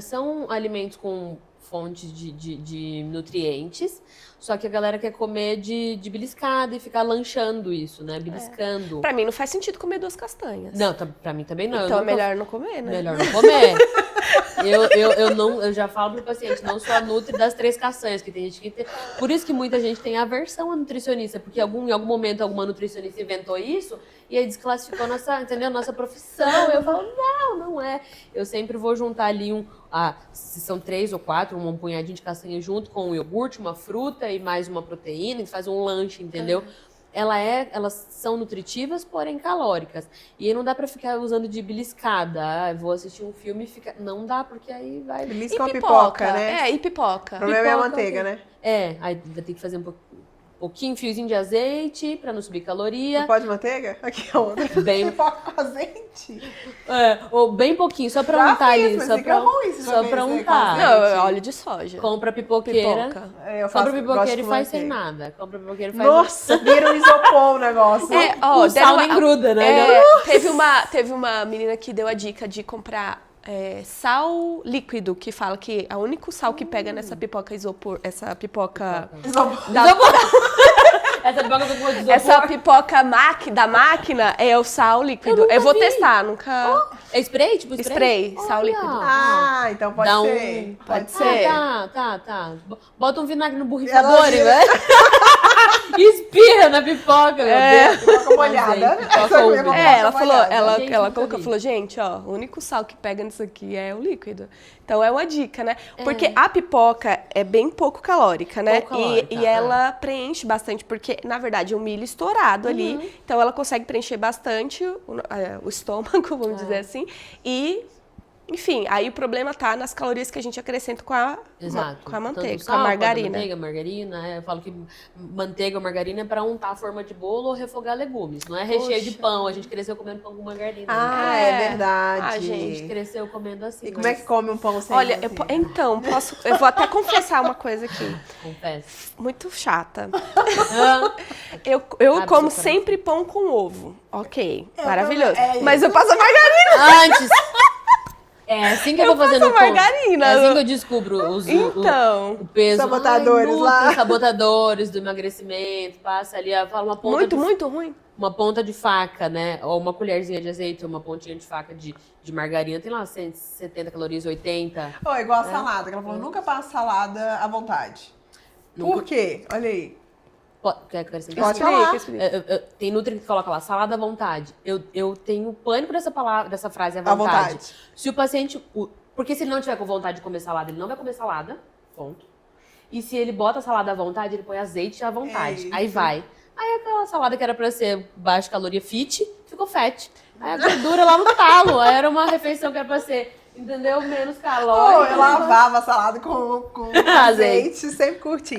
São alimentos com fontes de nutrientes, só que a galera quer comer de beliscada e ficar lanchando isso, né? Beliscando.
Pra mim não faz sentido comer 2 castanhas.
Não, pra mim também não.
Então é melhor não comer, né?
Melhor não comer. Eu já falo pro paciente, não sou a nutri das 3 castanhas, que tem gente que tem. Por isso que muita gente tem aversão a nutricionista, porque em algum momento alguma nutricionista inventou isso e aí desclassificou nossa profissão. Eu falo, não é. Eu sempre vou juntar ali se são 3 ou 4, um punhadinho de castanha junto com um iogurte, uma fruta e mais uma proteína, e faz um lanche, entendeu? Elas são nutritivas, porém calóricas. E aí não dá pra ficar usando de beliscada. Vou assistir um filme e fica. Não dá, porque aí vai.
Belisca com a pipoca, né?
E pipoca.
O problema é a
Pipoca,
manteiga, né?
Aí vai ter que fazer pouquinho, fiozinho de azeite pra não subir caloria.
Não pode manteiga? Aqui é outra.
Bem-
Pipoca com azeite?
Ou bem pouquinho, só pra
Já
untar
fiz,
ali.
mas
Só
fica ruim se já
só
fez,
pra
né, com
untar.
azeite.
Não, é óleo de soja.
Compra pipoqueira.
Pipoca.
Eu faço,
Compra
gosto
pipoqueira
de
e faz sem
manteiga.
nada. Compra pipoqueira e faz
Nossa, vira um isopor o negócio.
o sal nem gruda, né?
Teve uma menina que deu a dica de comprar sal líquido, que fala que o único sal que pega nessa pipoca isopor, essa pipoca
Isopor.
Essa pipoca eu vou dizer.
essa pipoca da máquina é o sal líquido.
nunca
Eu vou
vi.
testar, nunca.
É spray? Tipo spray?
Spray, sal
Olha.
líquido.
Ah, então pode
Dá
ser.
Pode ser.
Tá. Bota um vinagre no borrifador,
Ela-
né? Espirra na pipoca, meu Deus.
Pipoca molhada.
Pipoca
Essa
úmida.
Ela falou,
molhada.
ela
Gente,
colocou,
nunca vi.
falou, gente, ó, o único sal que pega nisso aqui é o líquido. Então é uma dica, né? Porque a pipoca é bem pouco calórica, né?
Pouco calórica,
E ela preenche bastante, porque, na verdade, é um milho estourado ali. Então ela consegue preencher bastante o estômago, vamos dizer assim. E Enfim, aí o problema tá nas calorias que a gente acrescenta com a manteiga,
Tanto
com a
sal,
margarina.
Margarina. Eu falo que manteiga ou margarina é pra untar a forma de bolo ou refogar legumes. Não é recheio de pão. A gente cresceu comendo pão com margarina.
Ah,
É.
é verdade.
A gente cresceu comendo assim.
E como é que come um pão sem
Olha,
manteiga?
então, eu vou até confessar uma coisa aqui.
Confesso.
Muito chata.
Ah,
Eu
Abre
como
seu
sempre pão com ovo. Ok, maravilhoso.
também,
Mas eu passo a margarina.
Antes. É assim que eu vou fazer no pão.
margarina.
É assim que eu descubro
Então,
o peso.
Sabotadores lá.
Sabotadores do emagrecimento. Passa ali, fala uma ponta
muito ruim.
uma ponta de faca, né? Ou uma colherzinha de azeite, ou uma pontinha de faca de margarina. Tem lá 170 calorias, 80.
Ó, igual a salada, que ela falou, nunca passa salada à vontade. Por quer? Olha aí.
Quer que eu acrescente?
Pode falar.
Tem Nutri que coloca lá, salada à vontade. Eu tenho pânico dessa frase, à vontade. Se o paciente... Porque se ele não tiver com vontade de comer salada, ele não vai comer salada, ponto. E se ele bota a salada à vontade, ele põe azeite à vontade. Aí vai. Aí aquela salada que era pra ser baixa caloria fit, ficou fat. Aí a gordura lá no talo. Aí era uma refeição que era pra ser, entendeu? Menos calórica.
Eu lavava a salada com azeite, sempre curti.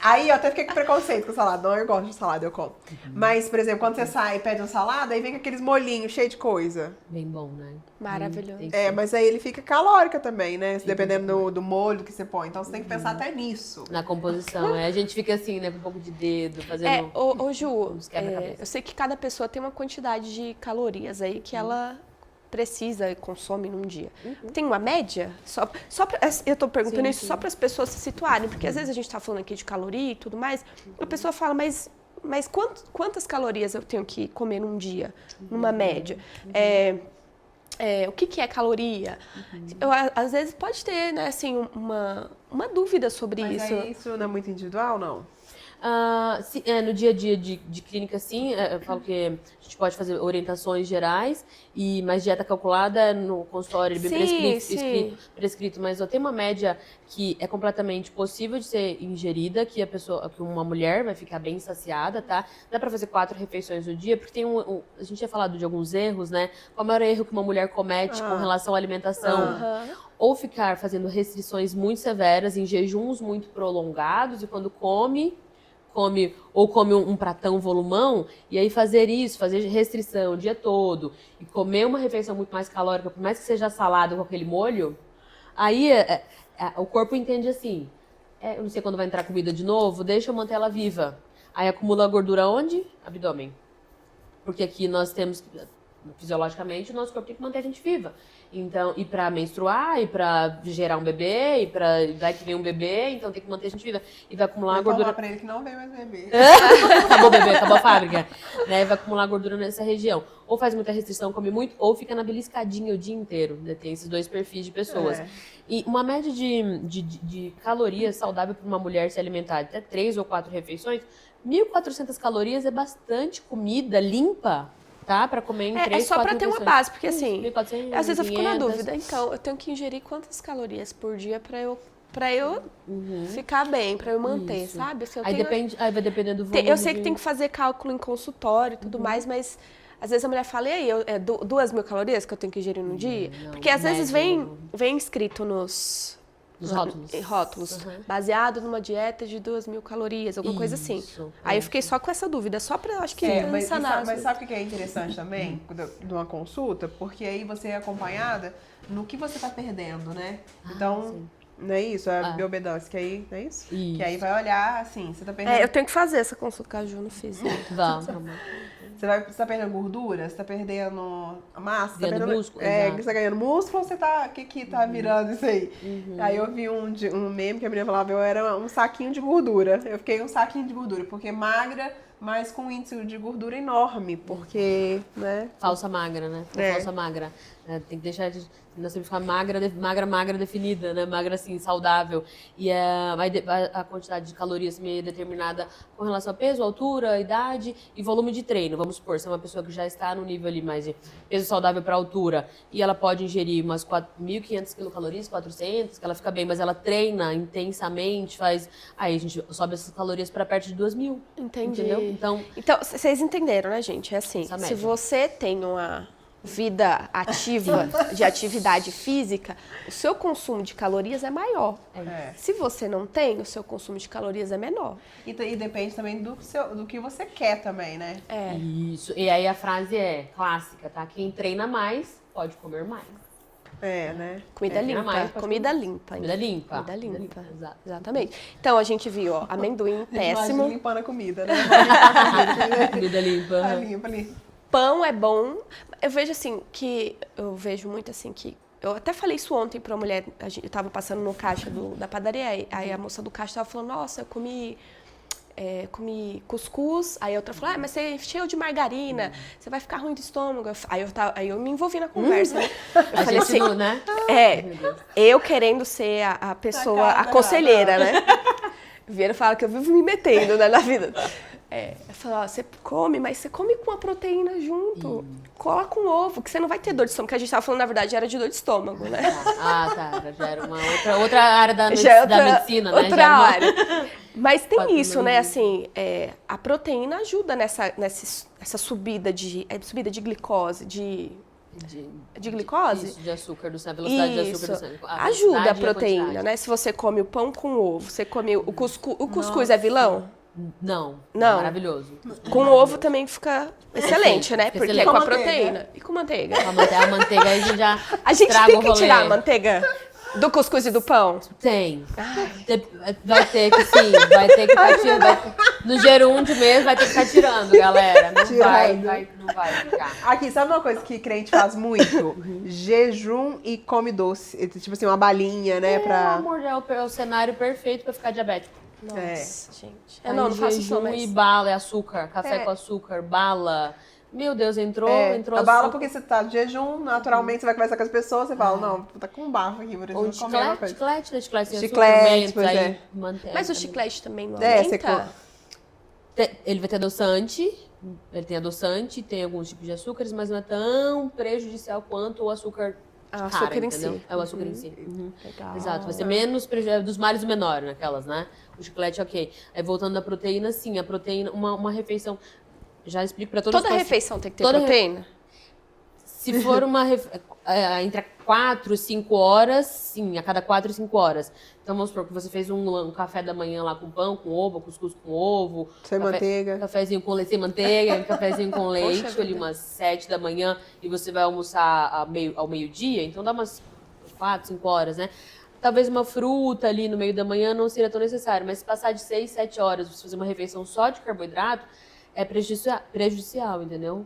Aí eu até fiquei com preconceito com salada. Não, eu gosto de salada, eu como. Mas, por exemplo, quando você sai e pede uma salada, aí vem com aqueles molhinhos cheios de coisa.
Bem bom, né?
Maravilhoso.
Mas aí ele fica calórica também, né? Dependendo do molho que você põe. Então você tem que pensar até nisso.
Na composição. A gente fica assim, né? Com um pouco de dedo, fazendo
Ô Ju,
uns quebra-cabeça.
eu sei que cada pessoa tem uma quantidade de calorias aí que ela precisa e consome num dia. Tem uma média? Eu tô perguntando isso só para as pessoas se situarem, porque às vezes a gente tá falando aqui de caloria e tudo mais, a pessoa fala, mas quantas calorias eu tenho que comer num dia, numa média? O que é caloria? Às vezes pode ter, né, assim, uma dúvida sobre
Mas
isso.
aí isso não é muito individual, não?
No dia a dia de clínica, sim, eu falo que a gente pode fazer orientações gerais, mas dieta calculada no consultório é bem prescrito, mas tem uma média que é completamente possível de ser ingerida, que que uma mulher vai ficar bem saciada, tá? Dá pra fazer 4 refeições no dia, porque a gente tinha falado de alguns erros, né? Qual é o maior erro que uma mulher comete com relação à alimentação? Ou ficar fazendo restrições muito severas, em jejuns muito prolongados, e quando come um pratão volumão, e aí fazer restrição o dia todo, e comer uma refeição muito mais calórica, por mais que seja salada com aquele molho, aí o corpo entende assim, eu não sei quando vai entrar comida de novo, deixa eu manter ela viva. Aí acumula gordura onde? Abdômen. Porque aqui nós temos, fisiologicamente, o nosso corpo tem que manter a gente viva. Então, e pra menstruar, e pra gerar um bebê, e pra vai que vem um bebê, então tem que manter a gente viva. E vai acumular gordura.
Falar pra ele que não vem mais bebê.
Acabou o bebê, acabou a fábrica. Né? Vai acumular gordura nessa região. Ou faz muita restrição, come muito, ou fica na beliscadinha o dia inteiro. Né? Tem esses 2 perfis de pessoas. E uma média de calorias saudável para uma mulher se alimentar até 3 ou 4 refeições, 1.400 calorias é bastante comida limpa. Tá? Pra comer em 3, 4
É só pra ter uma base, porque assim,
1.400,
às vezes eu fico na
1.500.
dúvida. Então, eu tenho que ingerir quantas calorias por dia pra eu ficar bem, pra eu manter,
Isso.
sabe? Assim,
Aí vai depender do volume.
Eu sei que tem que fazer cálculo em consultório e tudo mais, mas às vezes a mulher fala, e aí, 2.000 calorias que eu tenho que ingerir no dia?
Não,
Porque às vezes
médio.
vem escrito nos rótulos, baseado numa dieta de 2.000 calorias, alguma coisa assim. Aí eu fiquei só com essa dúvida, só pra, acho que sanar.
Mas sabe o que é interessante também de uma consulta? Porque aí você é acompanhada no que você tá perdendo, né? Então, não é isso? A bioimpedância, que aí, não é isso? Que aí vai olhar, assim, você tá perdendo...
eu tenho que fazer essa consulta, que a Ju não fiz.
Vamos.
Você tá perdendo gordura, você tá perdendo massa, você tá
Ganhando
perdendo
músculo,
você tá ganhando músculo ou você tá. O que tá virando isso aí? Aí eu vi um meme que a menina falava, eu era um saquinho de gordura. Eu fiquei um saquinho de gordura, porque magra, mas com índice de gordura enorme, porque, né?
Falsa magra, né? Falsa magra. Tem que deixar nós temos que ficar magra definida, né? Magra assim, saudável. E a quantidade de calorias também é determinada com relação a peso, altura, idade e volume de treino. Vamos supor, se é uma pessoa que já está no nível ali mais de peso saudável para altura e ela pode ingerir umas 1.500 quilocalorias, 400, que ela fica bem, mas ela treina intensamente, aí a gente sobe essas calorias para perto de 2.000.
Entendi.
Entendeu? Então,
vocês entenderam, né, gente? É assim, se você tem vida ativa, de atividade física, o seu consumo de calorias é maior. Se você não tem, o seu consumo de calorias é menor.
E depende também do que você quer também, né?
Isso. E aí a frase é clássica, tá? Quem treina mais, pode comer mais.
Né?
Comida limpa.
mais,
Comida limpa.
Comida limpa.
Comida limpa.
Exato.
Exatamente. Então, a gente viu, ó, amendoim péssimo.
Imagina limpando a comida, né?
Comida limpa.
Tá limpa ali.
Pão é bom. Eu vejo assim, eu vejo muito assim que... Eu até falei isso ontem pra uma mulher, eu tava passando no caixa da padaria, aí a moça do caixa tava falando, nossa, eu comi cuscuz, aí a outra falou, mas você encheu de margarina, você vai ficar ruim do estômago. Aí eu me envolvi na conversa, né? Eu falei assim,
né?
Eu querendo ser a pessoa, a conselheira, né? Vieira fala que eu vivo me metendo, né, na vida. Eu falo, ó, você come, mas você come com a proteína junto. Cola com ovo, que você não vai ter dor de estômago. Que a gente tava falando, na verdade, era de dor de estômago, né?
Tá. Já era uma outra área da medicina, né?
Outra área. Mas tem isso, né? Assim, a proteína ajuda nessa subida de glicose, de glicose?
Isso, de açúcar do sangue, velocidade de açúcar do sangue.
Ajuda a proteína, né? Se você come o pão com ovo, você come o cuscuz. O cuscuz é vilão?
Não.
Maravilhoso. Com
Maravilhoso.
ovo também fica excelente, né? Porque
excelente.
é com a
Com
proteína. E com manteiga.
A manteiga aí já
A gente
traga
tem
o
que
rolê.
tirar a manteiga do cuscuz e do pão?
Tem. Vai ter que sim. Vai ter que ficar tirando. No gerúndio mesmo vai ter que ficar tirando, galera. Não vai ficar.
Aqui, sabe uma coisa que crente faz muito? Jejum e come doce. Tipo assim, uma balinha, né?
Pelo amor de Deus, é o cenário perfeito pra ficar diabético.
Nossa, gente.
Aí
Não faço isso,
jejum
mas...
e bala, açúcar, café com açúcar, bala. Meu Deus, entrou
a bala, porque você tá de jejum, naturalmente você vai conversar com as pessoas, você fala, não, tá com bafo aqui, por
Ou
exemplo, comer uma coisa.
chiclete sem açúcar,
Chiclete, pois
aí mantém.
Mas o chiclete também não
É,
aumenta?
Ele vai ter adoçante, ele tem adoçante, tem alguns tipos de açúcares, mas não é tão prejudicial quanto o açúcar de
açúcar
cara,
em si.
entendeu? É o açúcar em si.
Legal.
Exato, vai ser menos dos males o menor, naquelas, né? O chiclete, ok. Aí voltando à proteína, sim, a proteína, uma refeição, já explico pra todos
Toda refeição tem que ter proteína?
Se for entre 4 e 5 horas, sim, a cada 4 e 5 horas. Então vamos supor que você fez um café da manhã lá com pão, com ovo, cuscuz com ovo.
Sem manteiga.
Cafezinho com leite, sem manteiga, cafezinho com leite, ali umas 7 da manhã, e você vai almoçar ao meio-dia, então dá umas 4, 5 horas, né? Talvez uma fruta ali no meio da manhã não seria tão necessário, mas se passar de 6, 7 horas, você fazer uma refeição só de carboidrato, é prejudicial, entendeu?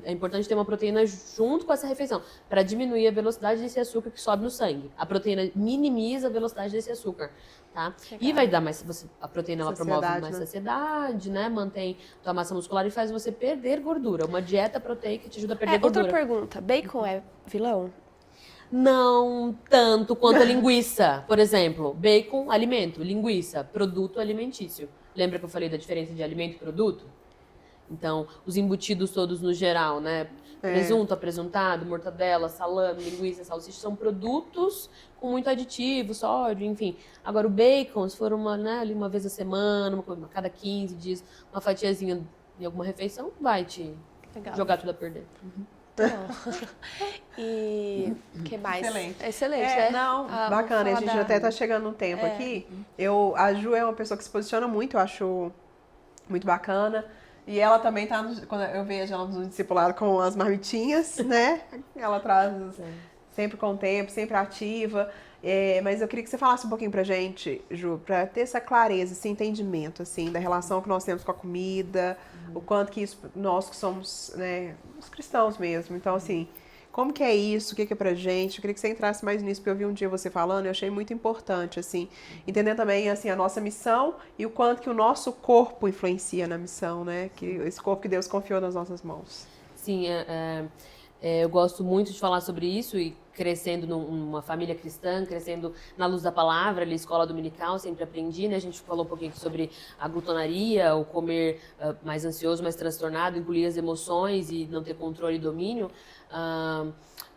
É importante ter uma proteína junto com essa refeição, para diminuir a velocidade desse açúcar que sobe no sangue. A proteína minimiza a velocidade desse açúcar, tá? E vai dar mais, a proteína ela promove mais saciedade, né? Mantém tua massa muscular e faz você perder gordura. Uma dieta proteica te ajuda a perder gordura.
Outra pergunta, bacon é vilão?
Não tanto quanto a linguiça, por exemplo. Bacon, alimento. Linguiça, produto alimentício. Lembra que eu falei da diferença de alimento e produto? Então, os embutidos todos no geral, né? Presunto, apresuntado, mortadela, salame, linguiça, salsicha, são produtos com muito aditivo, sódio, enfim. Agora, o bacon, se for uma vez a semana, a cada 15 dias, uma fatiazinha em alguma refeição, vai te jogar tudo a perder.
E o que mais?
Excelente,
né?
Não, bacana. A gente até tá chegando no tempo aqui. A Ju é uma pessoa que se posiciona muito, eu acho muito bacana. E ela também tá, quando eu vejo ela no discipulado com as marmitinhas, né? Ela traz sempre com o tempo, sempre ativa. Mas eu queria que você falasse um pouquinho pra gente, Ju, pra ter essa clareza, esse entendimento, assim, da relação que nós temos com a comida, o quanto que isso, nós que somos, né, os cristãos mesmo. Então, assim, como que é isso? O que é pra gente? Eu queria que você entrasse mais nisso, porque eu vi um dia você falando e eu achei muito importante, assim, entender também, assim, a nossa missão e o quanto que o nosso corpo influencia na missão, né? Que esse corpo que Deus confiou nas nossas mãos.
Sim, eu gosto muito de falar sobre isso e crescendo numa família cristã, crescendo na luz da palavra, ali, escola dominical, sempre aprendi, né? A gente falou um pouquinho aqui sobre a glutonaria, o comer mais ansioso, mais transtornado, engolir as emoções e não ter controle e domínio.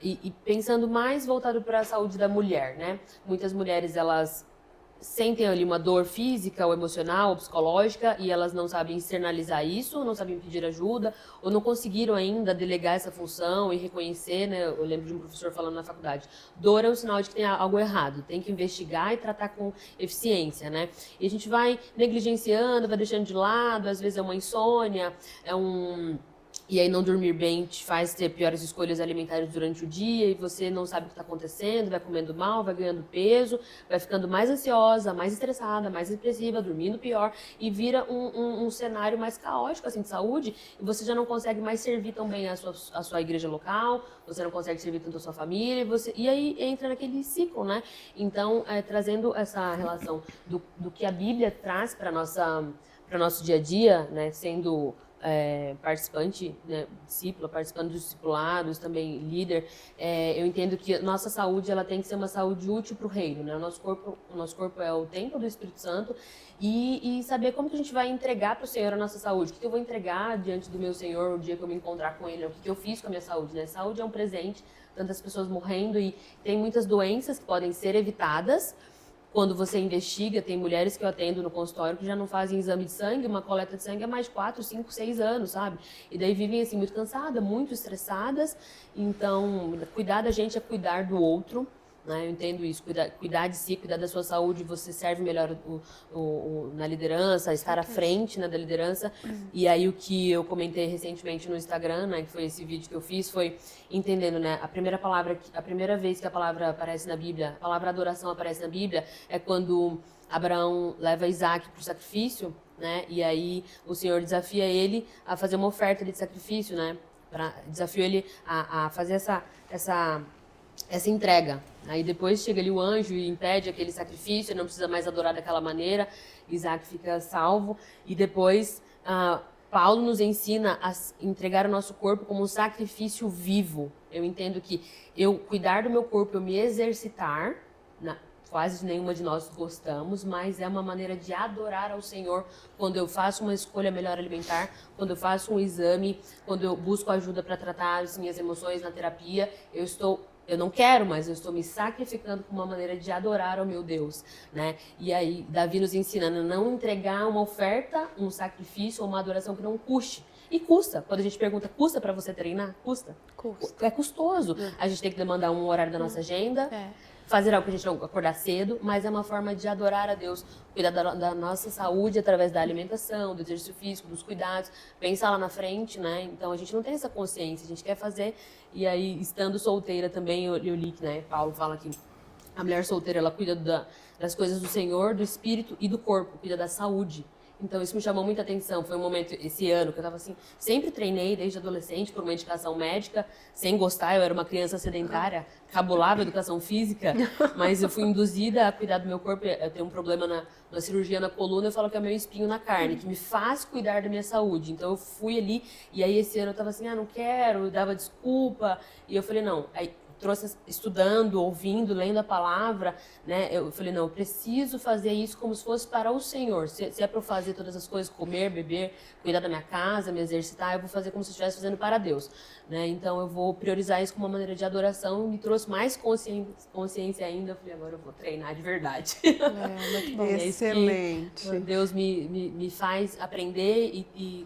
E pensando mais voltado para a saúde da mulher, né? Muitas mulheres, elas sentem ali uma dor física ou emocional ou psicológica e elas não sabem externalizar isso, não sabem pedir ajuda ou não conseguiram ainda delegar essa função e reconhecer, né? Eu lembro de um professor falando na faculdade, dor é um sinal de que tem algo errado, tem que investigar e tratar com eficiência, né? E a gente vai negligenciando, vai deixando de lado, às vezes é uma insônia, e aí não dormir bem te faz ter piores escolhas alimentares durante o dia e você não sabe o que está acontecendo, vai comendo mal, vai ganhando peso, vai ficando mais ansiosa, mais estressada, mais depressiva, dormindo pior e vira um cenário mais caótico assim, de saúde e você já não consegue mais servir tão bem a sua igreja local, você não consegue servir tanto a sua família e aí entra naquele ciclo, né? Então, trazendo essa relação do que a Bíblia traz para nosso dia a dia, né? Sendo participante, né, discípula, participando dos discipulados, também líder, eu entendo que a nossa saúde ela tem que ser uma saúde útil para o reino, né? O nosso corpo é o templo do Espírito Santo e saber como que a gente vai entregar para o Senhor a nossa saúde, o que eu vou entregar diante do meu Senhor o dia que eu me encontrar com Ele, o que eu fiz com a minha saúde, né? Saúde é um presente, tantas pessoas morrendo e tem muitas doenças que podem ser evitadas. Quando você investiga, tem mulheres que eu atendo no consultório que já não fazem exame de sangue, uma coleta de sangue há mais de 4, 5, 6 anos, sabe? E daí vivem assim muito cansadas, muito estressadas. Então, cuidar da gente é cuidar do outro, né? Eu entendo isso, cuidar de si, cuidar da sua saúde, você serve melhor na liderança, estar à frente, né, da liderança. E aí o que eu comentei recentemente no Instagram, né, que foi esse vídeo que eu fiz, foi entendendo, né, a primeira vez que a palavra aparece na Bíblia, a palavra adoração aparece na Bíblia, é quando Abraão leva Isaac para o sacrifício, né, e aí o Senhor desafia ele a fazer uma oferta de sacrifício, né, desafia ele a fazer essa entrega. Aí depois chega ali o anjo e impede aquele sacrifício, não precisa mais adorar daquela maneira, Isaac fica salvo. E depois Paulo nos ensina a entregar o nosso corpo como um sacrifício vivo. Eu entendo que eu cuidar do meu corpo, eu me exercitar, quase nenhuma de nós gostamos, mas é uma maneira de adorar ao Senhor quando eu faço uma escolha melhor alimentar, quando eu faço um exame, quando eu busco ajuda para tratar as minhas emoções na terapia, eu não quero, mas eu estou me sacrificando como uma maneira de adorar ao meu Deus, né? E aí, Davi nos ensina a não entregar uma oferta, um sacrifício ou uma adoração que não custe. E custa. Quando a gente pergunta, custa para você treinar? Custa. É custoso. A gente tem que demandar um horário da nossa agenda, fazer algo que a gente não acordar cedo, mas é uma forma de adorar a Deus, cuidar da nossa saúde através da alimentação, do exercício físico, dos cuidados, pensar lá na frente, né? Então a gente não tem essa consciência, a gente quer fazer. E aí, estando solteira também, eu li que, né, Paulo fala que a mulher solteira, ela cuida das coisas do Senhor, do espírito e do corpo, cuida da saúde. Então, isso me chamou muita atenção. Foi um momento, esse ano, que eu tava assim, sempre treinei desde adolescente por uma indicação médica, sem gostar, eu era uma criança sedentária, cabulava educação física, mas eu fui induzida a cuidar do meu corpo. Eu tenho um problema na cirurgia na coluna, eu falo que é o meu espinho na carne, que me faz cuidar da minha saúde. Então, eu fui ali, e aí esse ano eu tava assim, não quero, eu dava desculpa, e eu falei, não, aí trouxe estudando, ouvindo, lendo a palavra, né? Eu falei, não, eu preciso fazer isso como se fosse para o Senhor. Se é para eu fazer todas as coisas, comer, beber, cuidar da minha casa, me exercitar, eu vou fazer como se eu estivesse fazendo para Deus, né? Então eu vou priorizar isso como uma maneira de adoração, me trouxe mais consciência ainda. Eu falei, agora eu vou treinar de verdade.
Muito bom. Excelente.
Deus me faz aprender e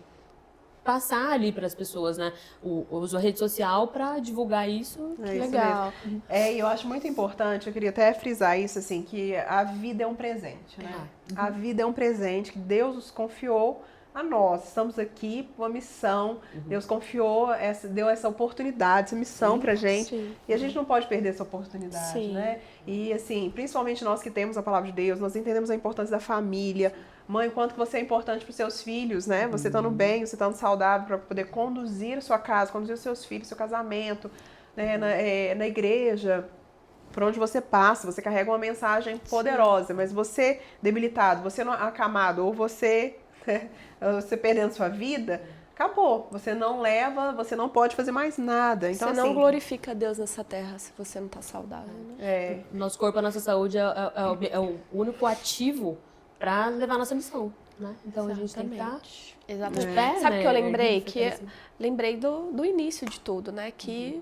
passar ali para as pessoas, né? Uso a rede social para divulgar isso.
É isso
legal.
mesmo. E eu acho muito importante, eu queria até frisar isso, assim, que a vida é um presente, né? A vida é um presente que Deus nos confiou a nós. Estamos aqui com uma missão. Deus confiou, deu essa oportunidade, essa missão pra gente.
Sim.
E a gente não pode perder essa oportunidade, né? E assim, principalmente nós que temos a palavra de Deus, nós entendemos a importância da família. Mãe, o quanto que você é importante para os seus filhos, né? Você estando bem, você estando saudável para poder conduzir a sua casa, conduzir os seus filhos, seu casamento, né? Na igreja, por onde você passa, você carrega uma mensagem poderosa. Mas você debilitado, você não acamado, ou você perdendo sua vida, acabou. Você não leva, você não pode fazer mais nada. Então,
você
assim,
não glorifica a Deus nessa terra se você não está saudável, né?
Nosso corpo, a nossa saúde é o único ativo para levar a nossa missão, né? Então a gente tem que estar
Exatamente.
de pé,
Sabe o
né?
que eu lembrei?
Assim.
Lembrei do início de tudo, né? Que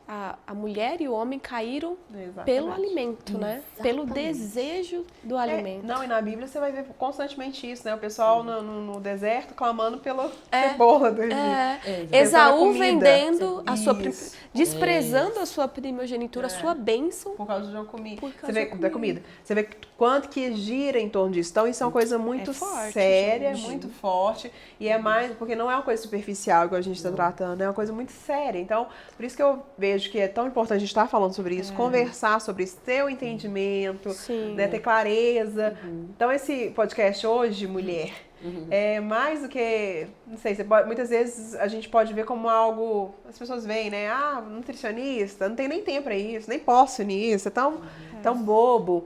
a mulher e o homem caíram
Exatamente.
pelo alimento, né? Pelo
Exatamente.
desejo do alimento.
Não, e na Bíblia você vai ver constantemente isso, né? O pessoal no deserto clamando pela cebola do Egito.
Esaú
comida.
vendendo a sua
Isso.
desprezando a sua primogenitura, a sua bênção.
Por causa de uma comida.
Por causa
Você vê
da
da comida. Você vê quanto que gira em torno disso. Então, isso é uma coisa muito
forte,
séria,
gente.
muito forte. E é mais, porque não é uma coisa superficial igual a gente está tratando, é uma coisa muito séria. Então, por isso que eu vejo que é tão importante a gente estar falando sobre isso, conversar sobre isso, ter o entendimento,
Sim.
né, ter clareza. Então, esse podcast hoje, mulher, é mais do que, não sei, muitas vezes a gente pode ver como algo, as pessoas veem, né? Ah, nutricionista, não tem nem tempo para isso, nem posso nisso, é tão bobo.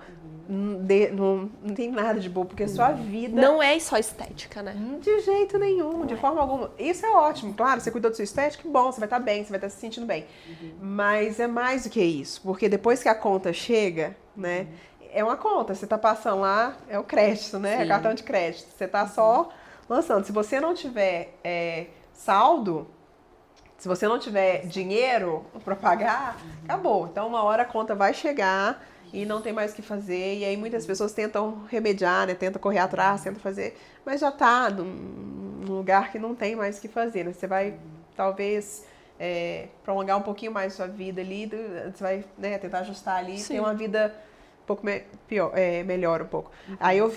Não tem nada de bobo, porque a sua vida...
Não é só estética, né?
De jeito nenhum, de forma alguma. Isso é ótimo, claro, você cuidou da sua estética, que bom, você vai estar bem, você vai estar se sentindo bem. Mas é mais do que isso, porque depois que a conta chega, né, é uma conta, você está passando lá, é o crédito, né, é cartão de crédito, você está só lançando. Se você não tiver saldo, se você não tiver dinheiro para pagar, acabou. Então, uma hora a conta vai chegar e não tem mais o que fazer. E aí muitas pessoas tentam remediar, né? Tentam correr atrás, tentam fazer, mas já tá num lugar que não tem mais o que fazer, né? Você vai, talvez, prolongar um pouquinho mais a sua vida ali, você vai, né, tentar ajustar ali, ter uma vida um pouco melhor um pouco. Aí eu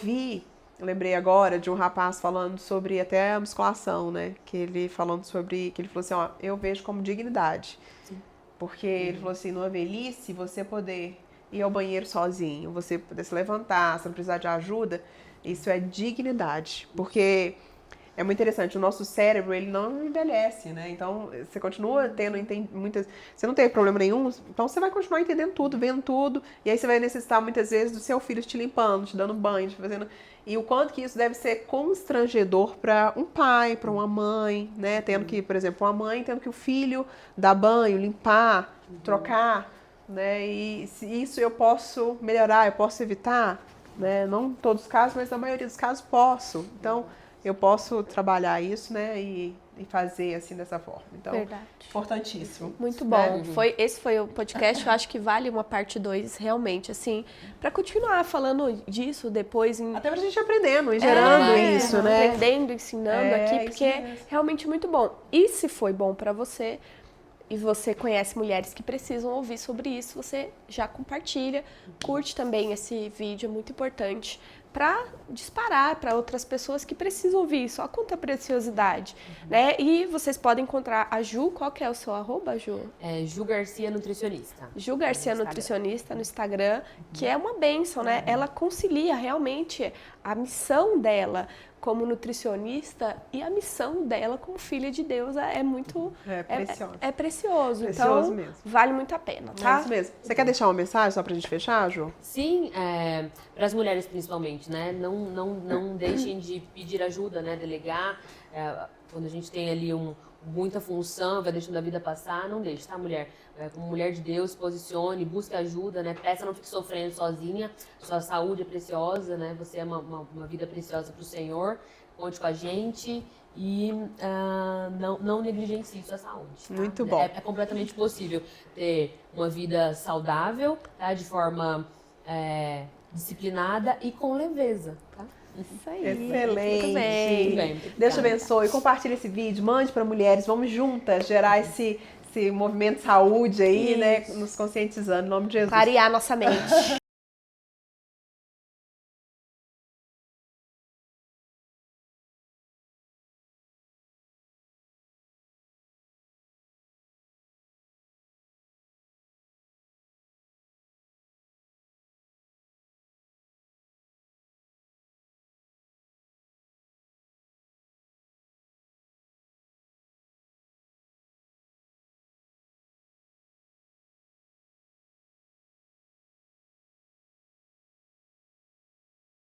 lembrei agora de um rapaz falando sobre até a musculação, né? Que ele falou assim, ó, eu vejo como dignidade. Porque ele falou assim, numa velhice, você poder ir ao banheiro sozinho, você poder se levantar, você não precisar de ajuda, isso é dignidade. Porque é muito interessante, o nosso cérebro, ele não envelhece, né? Então, você continua tendo muitas... Você não tem problema nenhum, então você vai continuar entendendo tudo, vendo tudo, e aí você vai necessitar muitas vezes do seu filho te limpando, te dando banho, te fazendo... E o quanto que isso deve ser constrangedor para um pai, para uma mãe, né? Tendo que, por exemplo, uma mãe tendo que o filho dar banho, limpar, trocar, né? E isso eu posso melhorar, eu posso evitar, né? Não em todos os casos, mas na maioria dos casos posso. Então, eu posso trabalhar isso, né? E fazer assim dessa forma. Então,
Verdade.
Importantíssimo.
Muito bom. Esse foi o podcast, eu acho que vale uma parte 2, realmente, assim, para continuar falando disso depois.
Até pra gente aprendendo e gerando isso, né?
Aprendendo, ensinando aqui, porque é realmente muito bom. E se foi bom para você, e você conhece mulheres que precisam ouvir sobre isso, você já compartilha, curte também esse vídeo, é muito importante para disparar para outras pessoas que precisam ouvir isso. Olha quanta preciosidade, né? E vocês podem encontrar a Ju, qual que é o seu arroba, Ju?
É Ju Garcia Nutricionista.
Ju Garcia Nutricionista no Instagram, que é uma bênção, né? Ela concilia realmente a missão dela como nutricionista e a missão dela como filha de Deus é muito...
precioso.
É precioso.
Precioso
então,
mesmo.
vale muito a pena, tá?
É isso mesmo. Você quer deixar uma mensagem só pra gente fechar, Ju?
Sim, para as mulheres principalmente, né? Não deixem de pedir ajuda, né? Delegar. Quando a gente tem ali muita função, vai deixando a vida passar, não deixe, tá, mulher? Como mulher de Deus, se posicione, busque ajuda, né? Peça, não fique sofrendo sozinha. Sua saúde é preciosa, né? Você é uma vida preciosa para o Senhor. Conte com a gente e não negligencie sua saúde. Tá?
Muito bom.
É completamente possível ter uma vida saudável, tá? De forma disciplinada e com leveza, tá?
Isso aí.
Excelente.
Muito bem.
Muito bem.
Deus te abençoe. Compartilhe esse vídeo, mande para mulheres. Vamos juntas gerar esse movimento de saúde aí, né? Nos conscientizando, em nome de Jesus.
Clarear nossa mente.